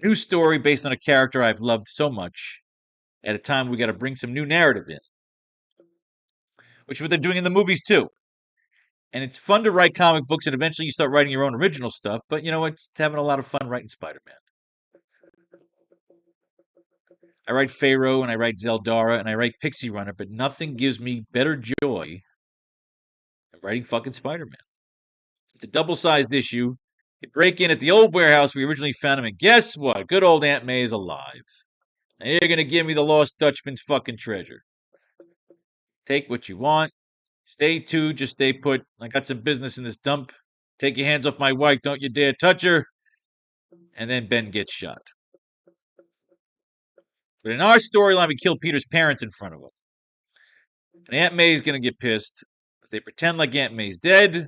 a new story based on a character I've loved so much at a time we got to bring some new narrative in, which is what they're doing in the movies too. And it's fun to write comic books, and eventually you start writing your own original stuff. But you know, it's having a lot of fun writing Spider-Man. I I write Faro and I write Zeldara and I write Pixie Runner, but nothing gives me better joy than writing fucking Spider-Man. It's a double-sized issue. You break in at the old warehouse we originally found him, and guess what? Good old Aunt May is alive. Now you're gonna give me the Lost Dutchman's fucking treasure. Take what you want. Stay tuned, just stay put. I got some business in this dump. Take your hands off my wife, don't you dare touch her. And then Ben gets shot. But in our storyline, we kill Peter's parents in front of him. And Aunt May's gonna get pissed. They pretend like Aunt May's dead.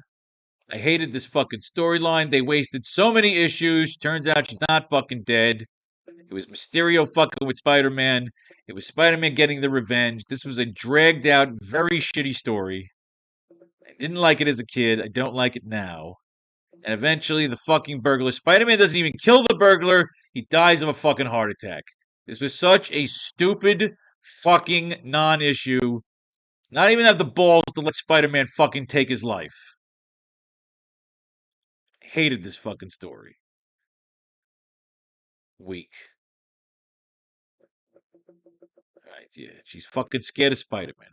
I hated this fucking storyline. They wasted so many issues. Turns out she's not fucking dead. It was Mysterio fucking with Spider-Man. It was Spider-Man getting the revenge. This was a dragged out, very shitty story. I didn't like it as a kid. I don't like it now. And eventually, the fucking burglar. Spider-Man doesn't even kill the burglar. He dies of a fucking heart attack. This was such a stupid fucking non-issue. Not even have the balls to let Spider-Man fucking take his life. Hated this fucking story. Weak. Right, yeah. She's fucking scared of Spider-Man.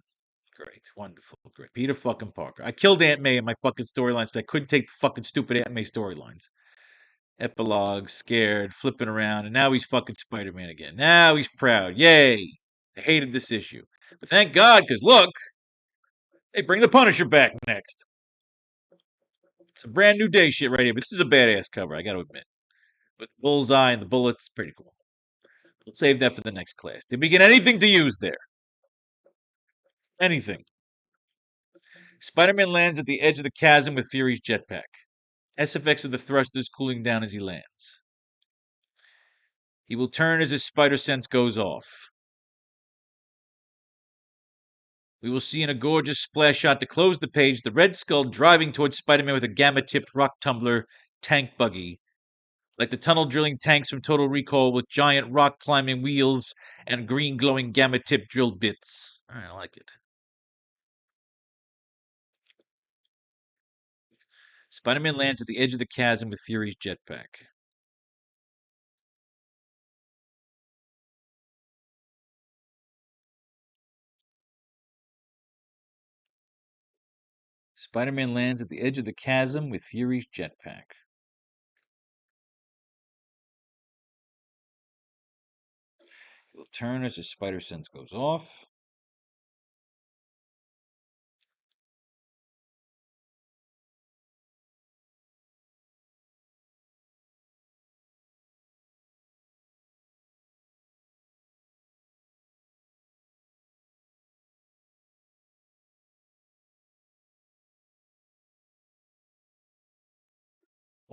Great. Wonderful. Great. Peter fucking Parker. I killed Aunt May in my fucking storylines, but I couldn't take the fucking stupid Aunt May storylines. Epilogue, scared, flipping around, and now he's fucking Spider-Man again. Now he's proud. Yay. I hated this issue. But thank God, because look, they bring the Punisher back next. It's a brand new day shit right here, but this is a badass cover, I gotta admit. With Bullseye and the bullets, pretty cool. We'll save that for the next class. Did we get anything to use there? Anything. Spider-Man lands at the edge of the chasm with Fury's jetpack. SFX of the thrusters cooling down as he lands. He will turn as his spider sense goes off. We will see in a gorgeous splash shot to close the page the Red Skull driving towards Spider-Man with a gamma-tipped rock tumbler tank buggy, like the tunnel drilling tanks from Total Recall with giant rock climbing wheels and green glowing gamma-tipped drill bits. I like it. Spider-Man lands at the edge of the chasm with Fury's jetpack. Spider-Man lands at the edge of the chasm with Fury's jetpack. He will turn as his spider sense goes off.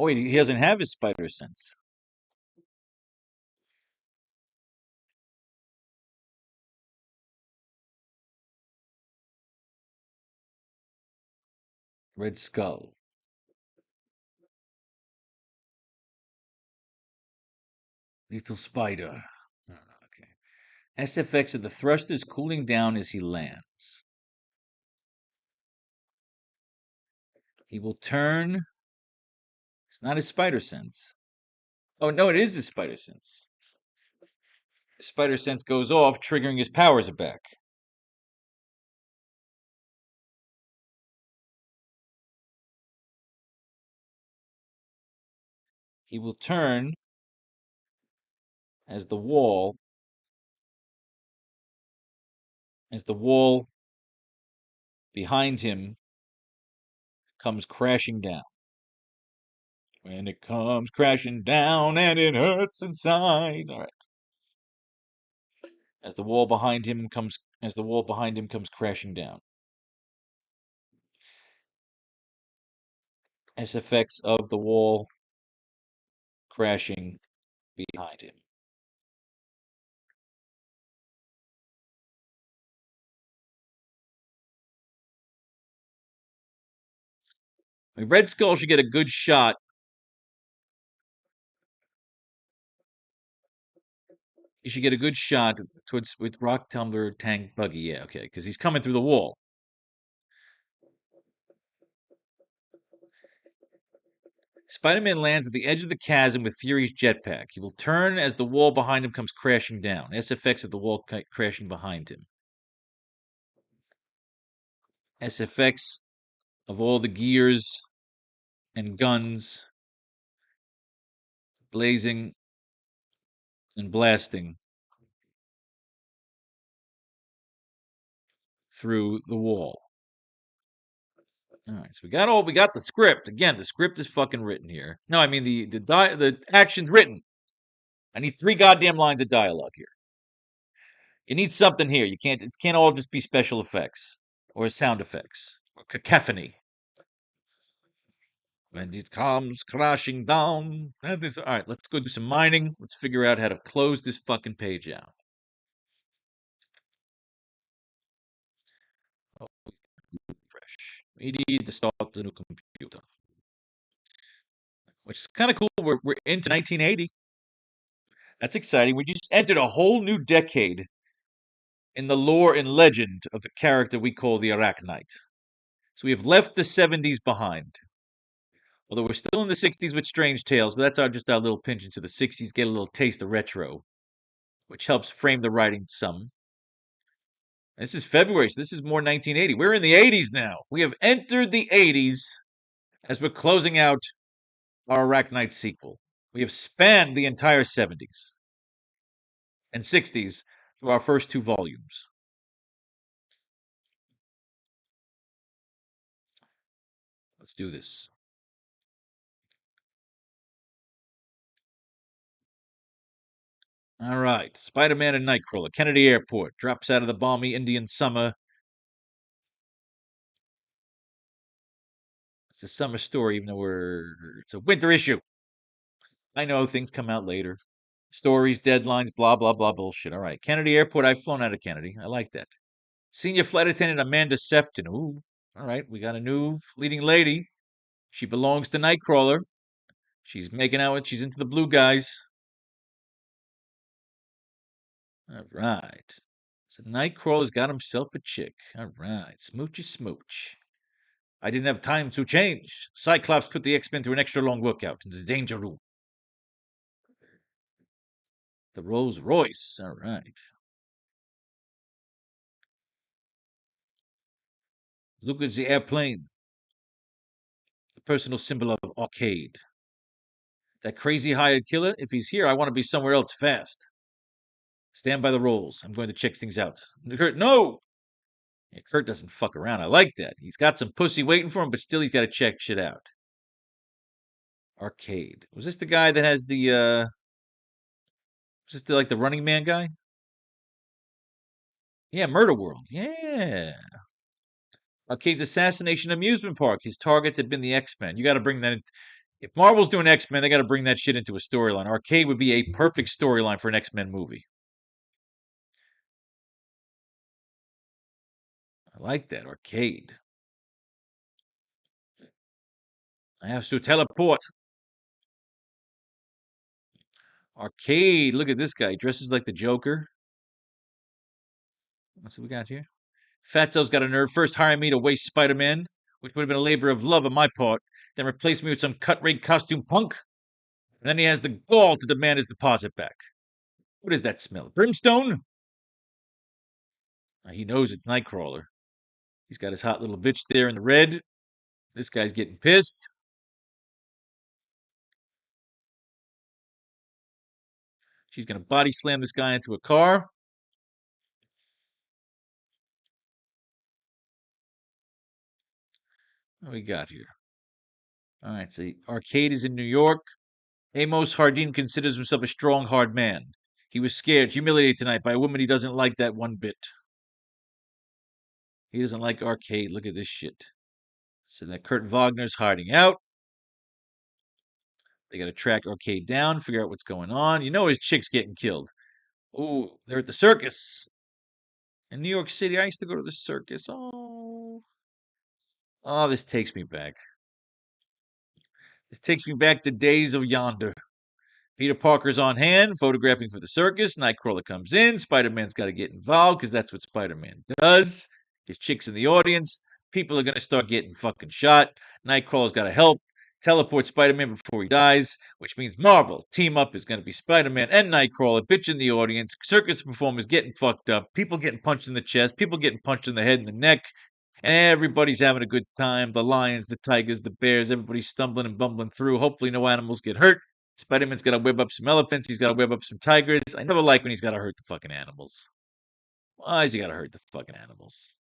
Oh, wait, he doesn't have his spider sense. Red Skull. Lethal Spider. Okay. SFX of the thrusters cooling down as he lands. He will turn. It's not his spider sense. Oh, no, it is his spider sense. His spider sense goes off, triggering his powers back. He will turn as the wall behind him comes crashing down. When it comes crashing down and it hurts inside. All right. As the wall behind him comes crashing down. SFX of the wall crashing behind him. I mean, Red Skull should get a good shot. He should get a good shot with rock tumbler tank buggy. Yeah, okay, because he's coming through the wall. Spider-Man lands at the edge of the chasm with Fury's jetpack. He will turn as the wall behind him comes crashing down. SFX of the wall crashing behind him. SFX of all the gears and guns blazing and blasting through the wall. All right, so we got the script. Again, the script is fucking written here. No, I mean the action's written. I need 3 goddamn lines of dialogue here. You need something here. It can't all just be special effects or sound effects or cacophony. When it comes crashing down. All right, let's go do some mining. Let's figure out how to close this fucking page out. Oh, fresh. We need to start the new computer. Which is kind of cool. We're into 1980. That's exciting. We just entered a whole new decade in the lore and legend of the character we call the AracKnight. So we have left the 70s behind. Although we're still in the 60s with Strange Tales, but that's just our little pinch into the 60s, get a little taste of retro, which helps frame the writing some. This is February, so this is more 1980. We're in the 80s now. We have entered the 80s as we're closing out our AracKnight sequel. We have spanned the entire 70s and 60s through our first 2 volumes. Let's do this. All right. Spider-Man and Nightcrawler. Kennedy Airport. Drops out of the balmy Indian summer. It's a summer story, even though it's a winter issue. I know things come out later. Stories, deadlines, blah, blah, blah, bullshit. All right. Kennedy Airport. I've flown out of Kennedy. I like that. Senior Flight Attendant Amanda Sefton. Ooh. All right. We got a new leading lady. She belongs to Nightcrawler. She's making out she's into the blue guys. All right. So Nightcrawler's got himself a chick. All right. Smoochy smooch. I didn't have time to change. Cyclops put the X-Men through an extra long workout in the danger room. The Rolls Royce. All right. Look at the airplane. The personal symbol of arcade. That crazy hired killer, if he's here, I want to be somewhere else fast. Stand by the rolls. I'm going to check things out. Kurt, no! Yeah, Kurt doesn't fuck around. I like that. He's got some pussy waiting for him, but still he's got to check shit out. Arcade. Was this the guy that has the, was this like the Running Man guy? Yeah, Murder World. Yeah. Arcade's assassination amusement park. His targets had been the X-Men. You got to bring that in. If Marvel's doing X-Men, they got to bring that shit into a storyline. Arcade would be a perfect storyline for an X-Men movie. I like that. Arcade. I have to teleport. Arcade. Look at this guy. He dresses like the Joker. What's we got here? Fatso's got a nerve. First hire me to waste Spider-Man, which would have been a labor of love on my part, then replace me with some cut-rate costume punk. And then he has the gall to demand his deposit back. What is that smell? Brimstone? He knows it's Nightcrawler. He's got his hot little bitch there in the red. This guy's getting pissed. She's going to body slam this guy into a car. What we got here? All right, so Arcade is in New York. Amos Hardin considers himself a strong, hard man. He was scared, humiliated tonight by a woman he doesn't like that one bit. He doesn't like Arcade. Look at this shit. So that Kurt Wagner's hiding out. They got to track Arcade down, figure out what's going on. You know his chick's getting killed. Oh, they're at the circus. In New York City, I used to go to the circus. Oh, this takes me back. This takes me back to days of yonder. Peter Parker's on hand, photographing for the circus. Nightcrawler comes in. Spider-Man's got to get involved because that's what Spider-Man does. His chick's in the audience. People are going to start getting fucking shot. Nightcrawler's got to help. teleport Spider-Man before he dies, which means Marvel team up is going to be Spider-Man and Nightcrawler bitching the audience, circus performers getting fucked up, people getting punched in the chest, people getting punched in the head and the neck, and everybody's having a good time. The lions, the tigers, the bears, everybody's stumbling and bumbling through. Hopefully no animals get hurt. Spider-Man's got to whip up some elephants. He's got to whip up some tigers. I never like when he's got to hurt the fucking animals. Why is he got to hurt the fucking animals?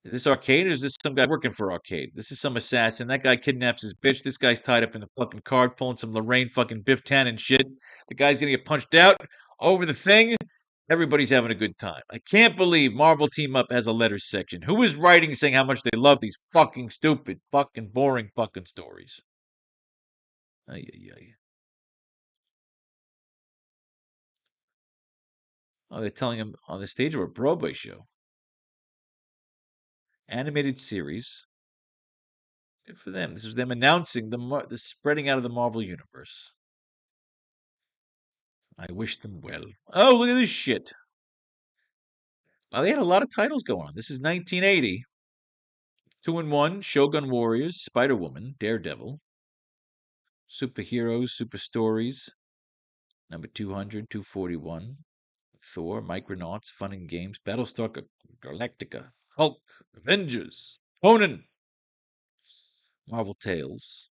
Is this Arcade or is this some guy working for Arcade? This is some assassin. That guy kidnaps his bitch. This guy's tied up in the fucking card pulling some Lorraine fucking Biff Tannen shit. The guy's gonna get punched out over the thing. Everybody's having a good time. I can't believe Marvel Team Up has a letters section. Who is writing saying how much they love these fucking stupid, fucking boring fucking stories? Ay, ay, ay. Oh, they're telling him on the stage of a Broadway show. Animated series. Good for them. This is them announcing the spreading out of the Marvel universe. I wish them well. Oh, look at this shit. Well, they had a lot of titles going on. This is 1980. 2-in-1, Shogun Warriors, Spider Woman, Daredevil, Superheroes, Super Stories, number 200, 241, Thor, Micronauts, Fun and Games, Battlestar Galactica, Hulk, Avengers, Conan, Marvel Tales,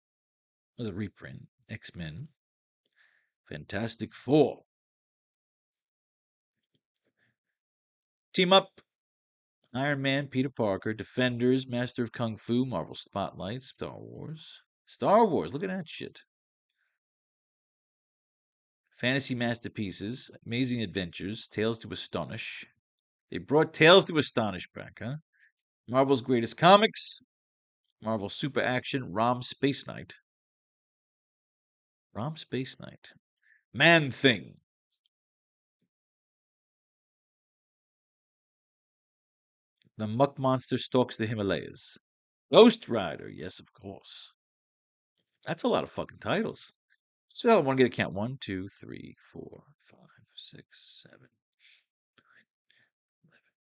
was a reprint, X-Men, Fantastic Four, Team Up, Iron Man, Peter Parker, Defenders, Master of Kung Fu, Marvel Spotlight, Star Wars. Star Wars, look at that shit. Fantasy Masterpieces, Amazing Adventures, Tales to Astonish. They brought Tales to Astonish back, huh? Marvel's Greatest Comics, Marvel Super Action, Rom Space Knight. Rom Space Knight. Man Thing. The Muck Monster Stalks the Himalayas. Ghost Rider, yes, of course. That's a lot of fucking titles. So I want to get a count. 1, 2, 3, 4, 5, 6, 7, 11,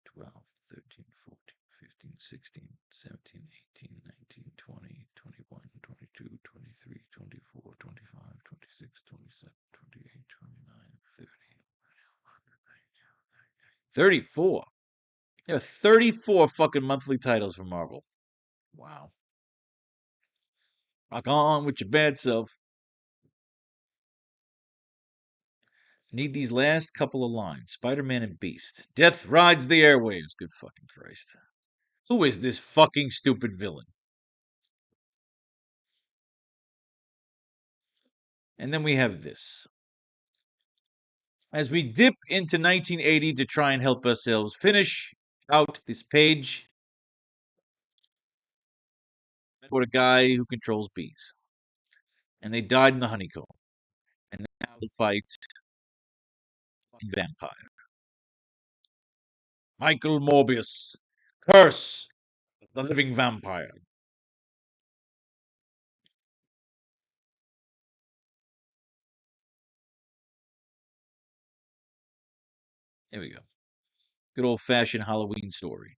12, 13, 14, 15, 16, 17, 18, 19, 20, 21, 22, 23, 24, 25, 26, 27, 28, 29, 30. 34. There are 34 fucking monthly titles for Marvel. Wow. Rock on with your bad self. Need these last couple of lines. Spider-Man and Beast. Death rides the airwaves. Good fucking Christ. Who is this fucking stupid villain? And then we have this. As we dip into 1980 to try and help ourselves finish out this page, for a guy who controls bees. And they died in the honeycomb. And now they fight a vampire. Michael Morbius. Curse the living vampire. Here we go. Good old fashioned Halloween story.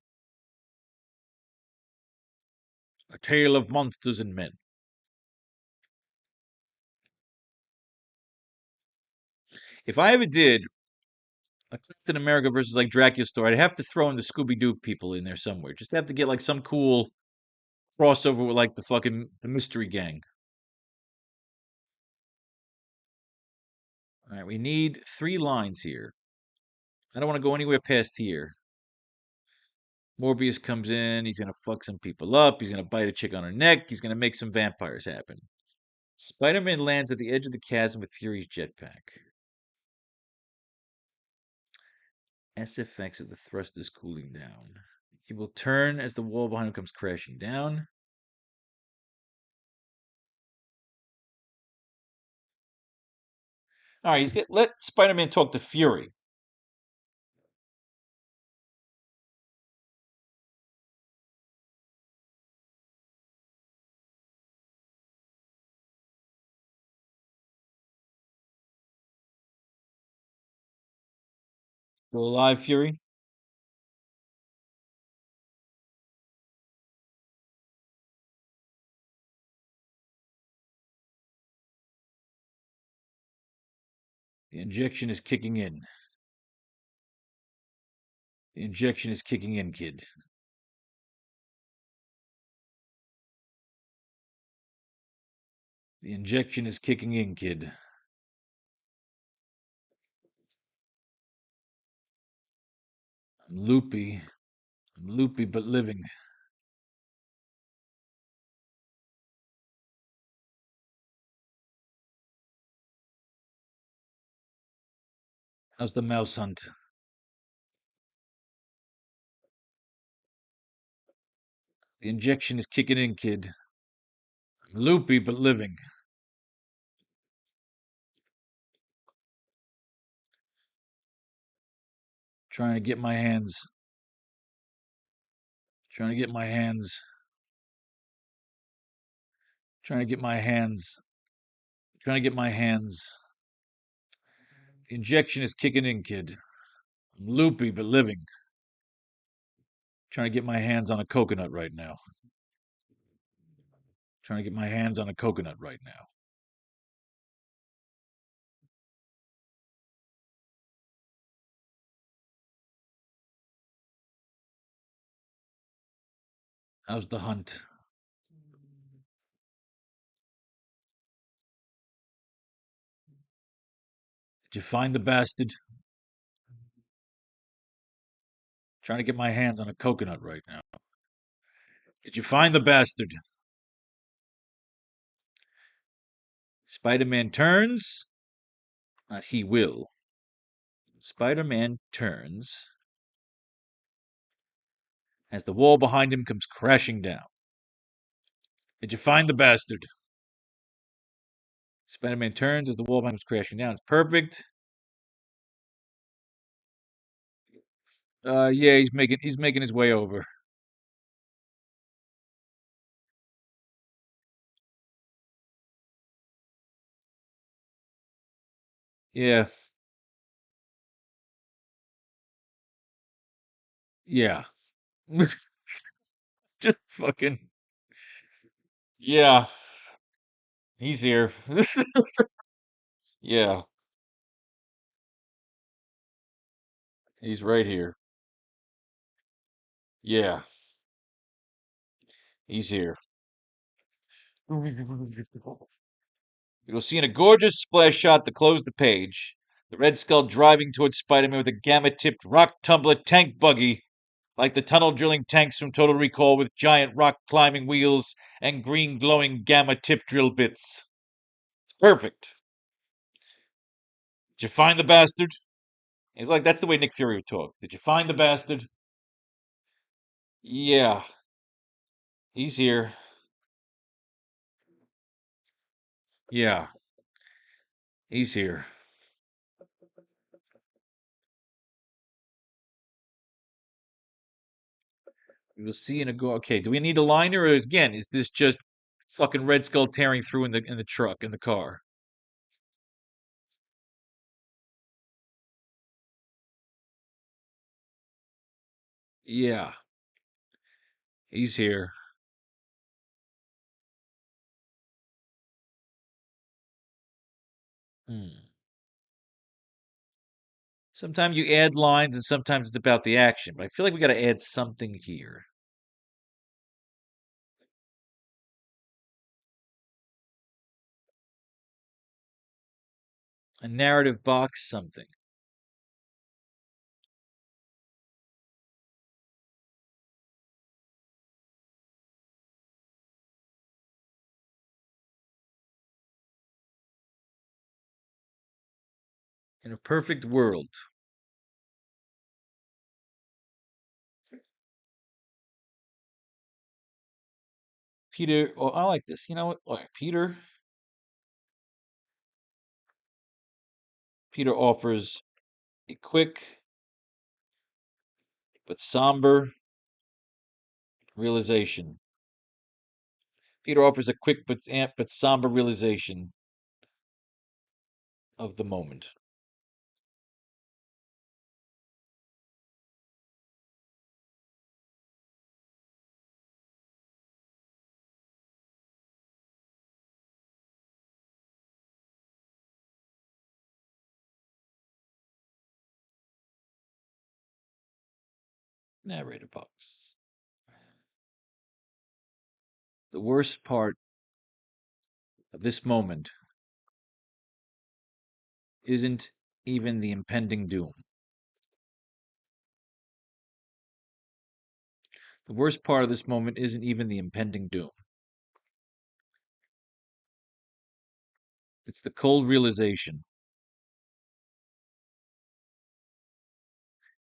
A tale of monsters and men. If I ever did a Captain America versus like Dracula story, I'd have to throw in the Scooby Doo people in there somewhere. Just have to get like some cool crossover with like the mystery gang. All right, we need 3 lines here. I don't want to go anywhere past here. Morbius comes in. He's gonna fuck some people up. He's gonna bite a chick on her neck. He's gonna make some vampires happen. Spider-Man lands at the edge of the chasm with Fury's jetpack. S effects of the thrust is cooling down. He will turn as the wall behind him comes crashing down. All right, let Spider-Man talk to Fury. Go alive, Fury. The injection is kicking in. The injection is kicking in, kid. The injection is kicking in, kid. I'm loopy. I'm loopy but living. How's the mouse hunt? The injection is kicking in, kid. I'm loopy but living. Trying to get my hands. Trying to get my hands. Trying to get my hands. Trying to get my hands. The injection is kicking in, kid. I'm loopy but living. Trying to get my hands on a coconut right now. Trying to get my hands on a coconut right now. How's the hunt? Did you find the bastard? Trying to get my hands on a coconut right now. Did you find the bastard? Spider-Man turns. Not he will. Spider-Man turns as the wall behind him comes crashing down. Did you find the bastard? Spider-Man turns as the wall behind him comes crashing down. It's perfect. Yeah, he's making his way over. Yeah, yeah. Just fucking yeah. He's here. Yeah, he's right here. Yeah, he's here. You'll see in a gorgeous splash shot to close the page, the Red Skull driving towards Spider-Man with a gamma-tipped rock tumbler tank buggy, like the tunnel drilling tanks from Total Recall with giant rock climbing wheels and green glowing gamma-tipped drill bits. It's perfect. Did you find the bastard? He's like, that's the way Nick Fury would talk. Did you find the bastard? Yeah, he's here. Yeah, he's here. We'll see in a go. Okay, do we need a liner, or again, is this just fucking Red Skull tearing through in the truck in the car? Yeah, he's here. Hmm. Sometimes you add lines, and sometimes it's about the action. But I feel like we got to add something here. A narrative box, something. In a perfect world, Peter. Oh, I like this. You know what? All right, Peter. Peter offers a quick but somber realization. Peter offers a quick but somber realization of the moment. Narrator box. The worst part of this moment isn't even the impending doom. The worst part of this moment isn't even the impending doom. It's the cold realization.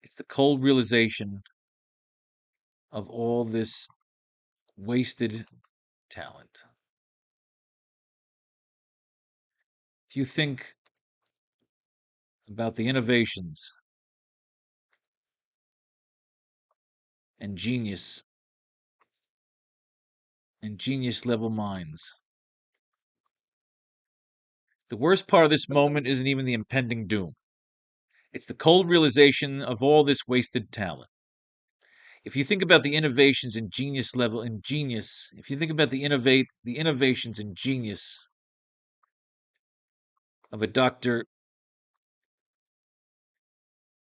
It's the cold realization of all this wasted talent. If you think about the innovations and genius level minds, the worst part of this moment isn't even the impending doom. It's the cold realization of all this wasted talent. If you think about the innovations and genius level and genius, if you think about the innovations and genius of a doctor,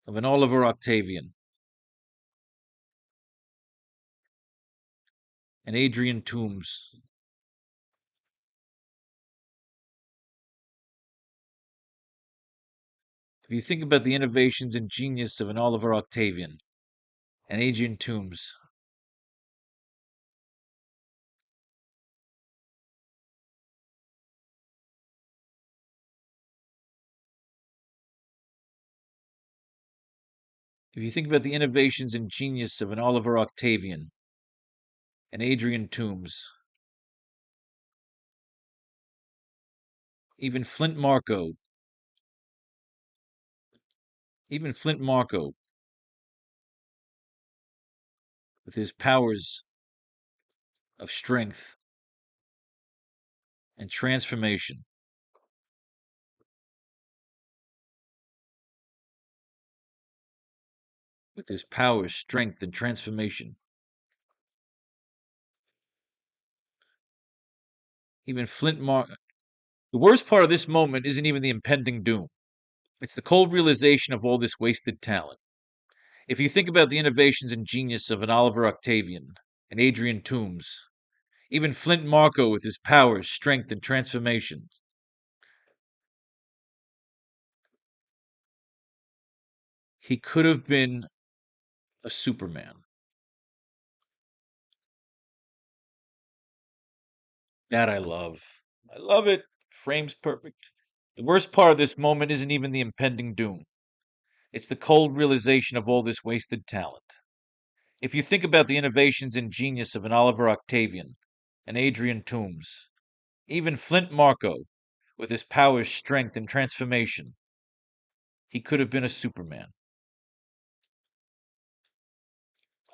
of an Oliver Octavian, an Adrian Toombs, if you think about the innovations and genius of an Oliver Octavian, an Adrian Toombs, if you think about the innovations and genius of an Oliver Octavian, an Adrian Toombs, even Flint Marco, with his powers of strength and transformation, with his powers, strength, and transformation, even Flint Marco. The worst part of this moment isn't even the impending doom. It's the cold realization of all this wasted talent. If you think about the innovations and genius of an Oliver Octavian, an Adrian Toombs, even Flint Marco with his powers, strength, and transformation, he could have been a Superman. That I love. I love it. Frames perfect. The worst part of this moment isn't even the impending doom. It's the cold realization of all this wasted talent. If you think about the innovations and genius of an Oliver Octavian, an Adrian Toombs, even Flint Marco, with his powers, strength, and transformation, he could have been a Superman.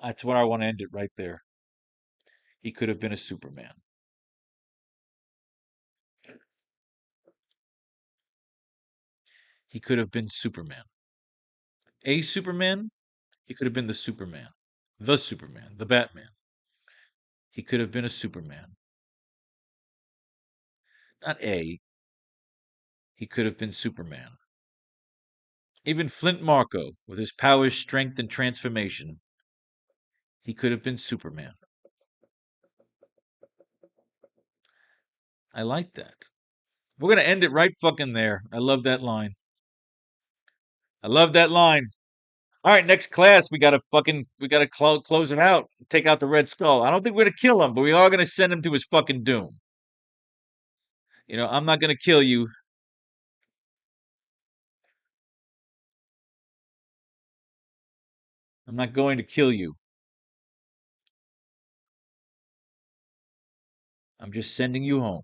That's where I want to end it right there. He could have been a Superman. He could have been Superman. A Superman? He could have been the Superman. The Superman. The Batman. He could have been a Superman. Not A. He could have been Superman. Even Flint Marco, with his powers, strength, and transformation, he could have been Superman. I like that. We're going to end it right fucking there. I love that line. I love that line. All right, next class, we gotta close it out. Take out the Red Skull. I don't think we're gonna kill him, but we are gonna send him to his fucking doom. You know, I'm not gonna kill you. I'm not going to kill you. I'm just sending you home.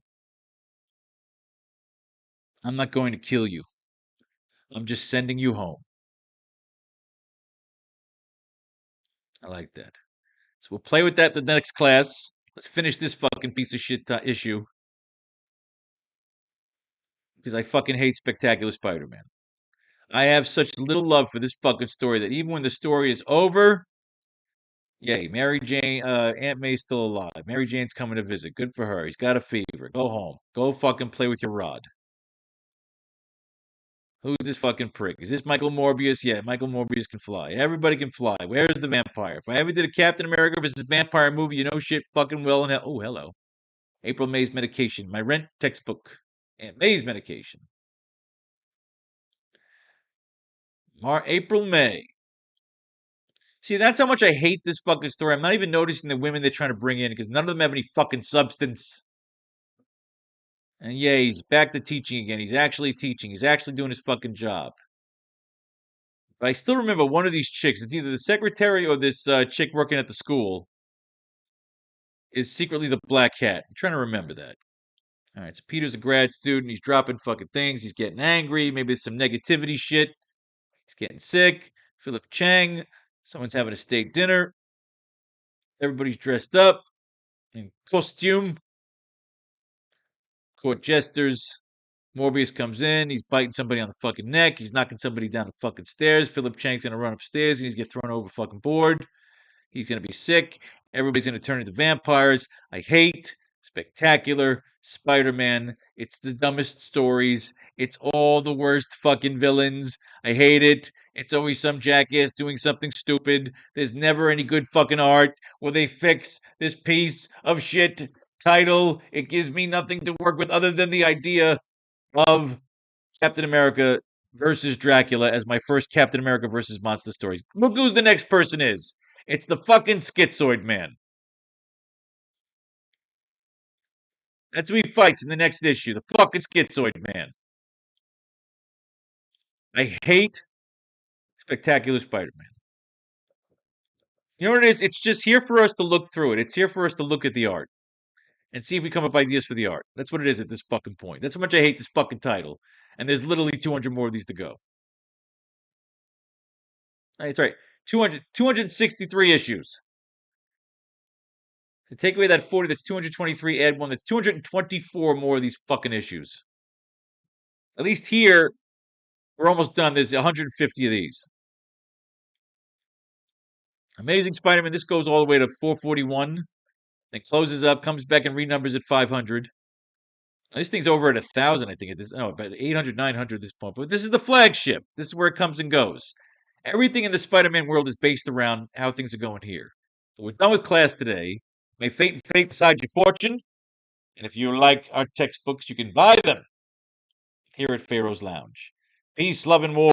I'm not going to kill you. I'm just sending you home. I like that. So we'll play with that the next class. Let's finish this fucking piece of shit issue. Because I fucking hate Spectacular Spider-Man. I have such little love for this fucking story that even when the story is over, yay, Mary Jane, Aunt May's still alive. Mary Jane's coming to visit. Good for her. He's got a fever. Go home. Go fucking play with your rod. Who's this fucking prick? Is this Michael Morbius? Yeah, Michael Morbius can fly. Everybody can fly. Where's the vampire? If I ever did a Captain America versus vampire movie, you know shit fucking well in hell. Oh, hello. April May's medication. My rent textbook. Aunt May's medication. April May. See, that's how much I hate this fucking story. I'm not even noticing the women they're trying to bring in because none of them have any fucking substance. And yeah, he's back to teaching again. He's actually teaching. He's actually doing his fucking job. But I still remember one of these chicks. It's either the secretary or this chick working at the school is secretly the Black Cat. I'm trying to remember that. All right, so Peter's a grad student. He's dropping fucking things. He's getting angry. Maybe there's some negativity shit. He's getting sick. Philip Chang. Someone's having a state dinner. Everybody's dressed up in costume. Court jesters. Morbius comes in. He's biting somebody on the fucking neck. He's knocking somebody down the fucking stairs. Philip Chang's gonna run upstairs and he's gonna get thrown over fucking board. He's gonna be sick. Everybody's gonna turn into vampires. I hate Spectacular Spider-Man. It's the dumbest stories. It's all the worst fucking villains. I hate it. It's always some jackass doing something stupid. There's never any good fucking art where they fix this piece of shit title. It gives me nothing to work with other than the idea of Captain America versus Dracula as my first Captain America versus monster stories. Look who the next person is. It's the fucking Schizoid Man. That's who he fights in the next issue. The fucking Schizoid Man. I hate Spectacular Spider-Man. You know what it is? It's just here for us to look through it. It's here for us to look at the art and see if we come up with ideas for the art. That's what it is at this fucking point. That's how much I hate this fucking title. And there's literally 200 more of these to go. That's right. 263 issues. To take away that 40, that's 223, add one, that's 224 more of these fucking issues. At least here, we're almost done. There's 150 of these. Amazing Spider-Man, this goes all the way to 441, then closes up, comes back and renumbers at 500. This thing's over at 1,000, I think, at this. Oh, about 800, 900 at this point. But this is the flagship. This is where it comes and goes. Everything in the Spider-Man world is based around how things are going here. So we're done with class today. May fate and fate decide your fortune. And if you like our textbooks, you can buy them here at Faro's Lounge. Peace, love, and war.